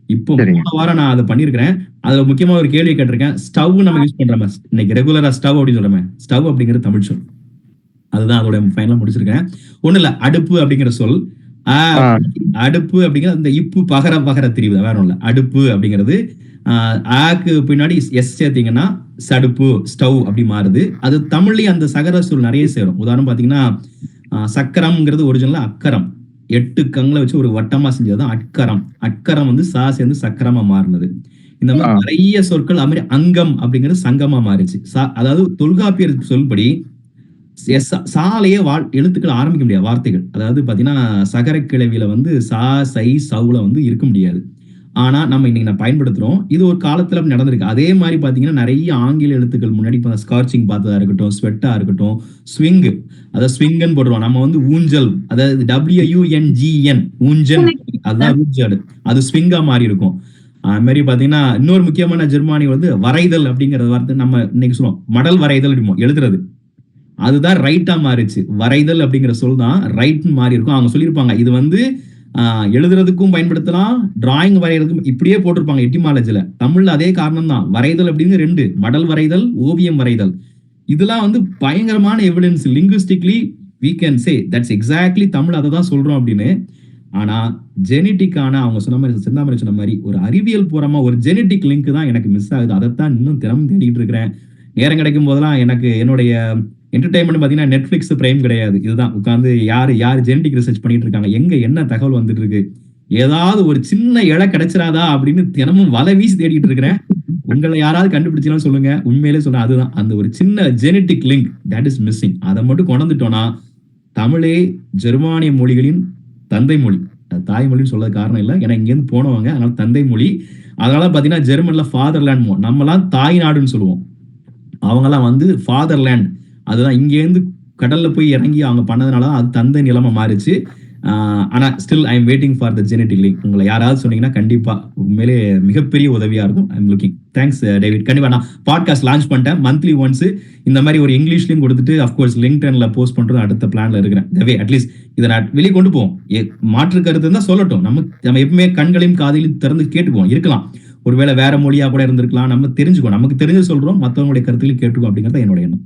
இப்போ போன வாரம் நான் அதை பண்ணிருக்கிறேன். அதுல முக்கியமா ஒரு கேள்வி கேட்டிருக்கேன். ஸ்டவ் நம்ம யூஸ் பண்றோம் இன்னைக்கு ரெகுலரா ஸ்டவ் அப்படின்னு சொல்றேன். ஸ்டவ் அப்படிங்கிறது தமிழ் சொல். அதுதான் அதோட ஃபைனலா முடிச்சிருக்கேன். ஒண்ணு இல்ல, அடுப்பு அப்படிங்கிற சொல். அடுப்பு அப்படிங்கிற அந்த இப்பு பகர தெரியுது, வேற ஒண்ணு இல்ல. அடுப்பு அப்படிங்கிறது ஆக்கு பின்னாடி எஸ் சேர்த்தீங்கன்னா சடுப்பு, ஸ்டவ் அப்படி மாறுது. அது தமிழ்லயும் அந்த சகர சொல் நிறைய சேரும். உதாரணம் பாத்தீங்கன்னா, சக்கரம்ங்கிறது ஒரிஜினலா அக்கரம், 8 கங்களை வச்சு ஒரு வட்டமா செஞ்சதுதான் அட்கரம். அட்கரம் வந்து சா சேர்ந்து சக்கரமா மாறினது. இந்த மாதிரி நிறைய சொற்கள் அது மாதிரி அங்கம் அப்படிங்கிறது சங்கமா மாறிச்சு. அதாவது தொல்காப்பியர் சொல்படி சாலையே எழுத்துக்கள் ஆரம்பிக்க முடியாது வார்த்தைகள். அதாவது பாத்தீங்கன்னா சகர கிளவியில வந்து சா சை சவுல வந்து இருக்க முடியாது. ஆனா நம்ம இன்னைக்கு நான் பயன்படுத்துறோம். இது ஒரு காலத்துல நடந்திருக்கு. அதே மாதிரி பாத்தீங்கன்னா நிறைய ஆங்கில எழுத்துக்கள் முன்னாடி ஸ்கார்ச்சிங் பார்த்ததா இருக்கட்டும், ஸ்வெட்டா இருக்கட்டும், ஸ்விங், அதாவது ஸ்விங்கன் போடுறோம். நம்ம வந்து ஊஞ்சல், அதாவது WUNGN ஊஞ்சல், அதுதான் ஊஞ்சல், அது ஸ்விங்கா மாறி இருக்கும். அது மாதிரி பாத்தீங்கன்னா இன்னொரு முக்கியமான ஜெர்மானி வந்து வரைதல் அப்படிங்கிற வார்த்தை நம்ம இன்னைக்கு சொல்லுவோம். மடல் வரைதல் எழுதுறது, அதுதான் ரைட்டா மாறிச்சு. வரைதல் அப்படிங்கிற சொல் தான் ரைட் மாறி இருக்கும். அவங்க சொல்லியிருப்பாங்க இது வந்து எழுதுறதுக்கும் பயன்படுத்தலாம், டிராயிங் வரைகிறதுக்கும், இப்படியே போட்டிருப்பாங்க எட்டிமாலஜில. தமிழ்ல அதே காரணம் தான். வரைதல் அப்படின்னு 2, மடல் வரைதல், ஓவியம் வரைதல். இதெல்லாம் வந்து பயங்கரமான evidence. Linguistically we can say that's exactly Tamil அதை தான் சொல்றோம் அப்படின்னு. ஆனா ஜெனட்டிக்கான அவங்க சொன்ன மாதிரி, செந்தாமரை சொன்ன மாதிரி, ஒரு அறிவியல் பூர்வமா ஒரு ஜெனட்டிக் லிங்க் தான் எனக்கு மிஸ் ஆகுது. அதைத்தான் இன்னும் தினமும் தேடிட்டு இருக்கிறேன். நேரம் கிடைக்கும் போதெல்லாம் எனக்கு என்னுடைய என்டர்டைன்மெண்ட் பாத்தீங்கன்னா நெட்ஃபிளிக்ஸ் பிரைம் கிடையாது. இதுதான் உட்காந்து யார் ஜெனடிக் ரிசர்ச் பண்ணிட்டு இருக்காங்க, எங்க என்ன தகவல் வந்துட்டு இருக்கு, ஏதாவது ஒரு சின்ன இழை கிடைச்சிடாதா அப்படின்னு தினமும் வலை வீசி தேடிட்டு இருக்கிறேன். உங்களை யாராவது கண்டுபிடிச்சாலும் சொல்லுங்க. உண்மையிலே சொன்னா அதுதான் அந்த ஒரு சின்ன genetic link that is missing. அதை மட்டும் கொண்டுட்டோம்னா தமிழே ஜெர்மானிய மொழிகளின் தந்தை மொழி. தாய்மொழின்னு சொல்றது காரணம் இல்லை, ஏன்னா இங்கேருந்து போனவங்க, அதனால தந்தை மொழி. அதனால பாத்தீங்கன்னா ஜெர்மன்ல ஃபாதர்லேண்ட், நம்மலாம் தாய் நாடுன்னு சொல்லுவோம், அவங்கெல்லாம் வந்து ஃபாதர்லேண்ட். அதுதான் இங்கேருந்து கடல்ல போய் இறங்கி அவங்க பண்ணதுனால அது தந்தை நிலைமை மாறிச்சு. ஆனா still I am waiting for the genetic link. உங்களை யாராவது சொன்னீங்கன்னா கண்டிப்பா உண்மையிலே மிகப்பெரிய உதவியா இருக்கும். I am looking. Thanks David. கண்டிப்பா நான் பாட்காஸ்ட் லான்ச் பண்ணிட்டேன். மந்த்லி ஒன்ஸ் இந்த மாதிரி ஒரு இங்கிலீஷ்லயும் கொடுத்துட்டு அஃப்கோர்ஸ் லிங்க்டின்ல போஸ்ட் பண்றது அடுத்த பிளான்ல இருக்கிறேன். தவே அட்லீஸ்ட் இதை நான் வெளியே கொண்டு போவோம். மாற்று கருத்து இருந்தா சொல்லட்டும். நம்ம எப்பவுமே கண்களையும் காதையும் திறந்து கேட்டுக்குவோம். இருக்கலாம் ஒருவேளை வேற மொழியா கூட இருந்திருக்கலாம். நம்ம தெரிஞ்சுக்கோ, நமக்கு தெரிஞ்சு சொல்றோம், மற்றவங்களுடைய கருத்துலையும் கேட்டுக்கோ அப்படிங்கறத என்னோட எண்ணம்.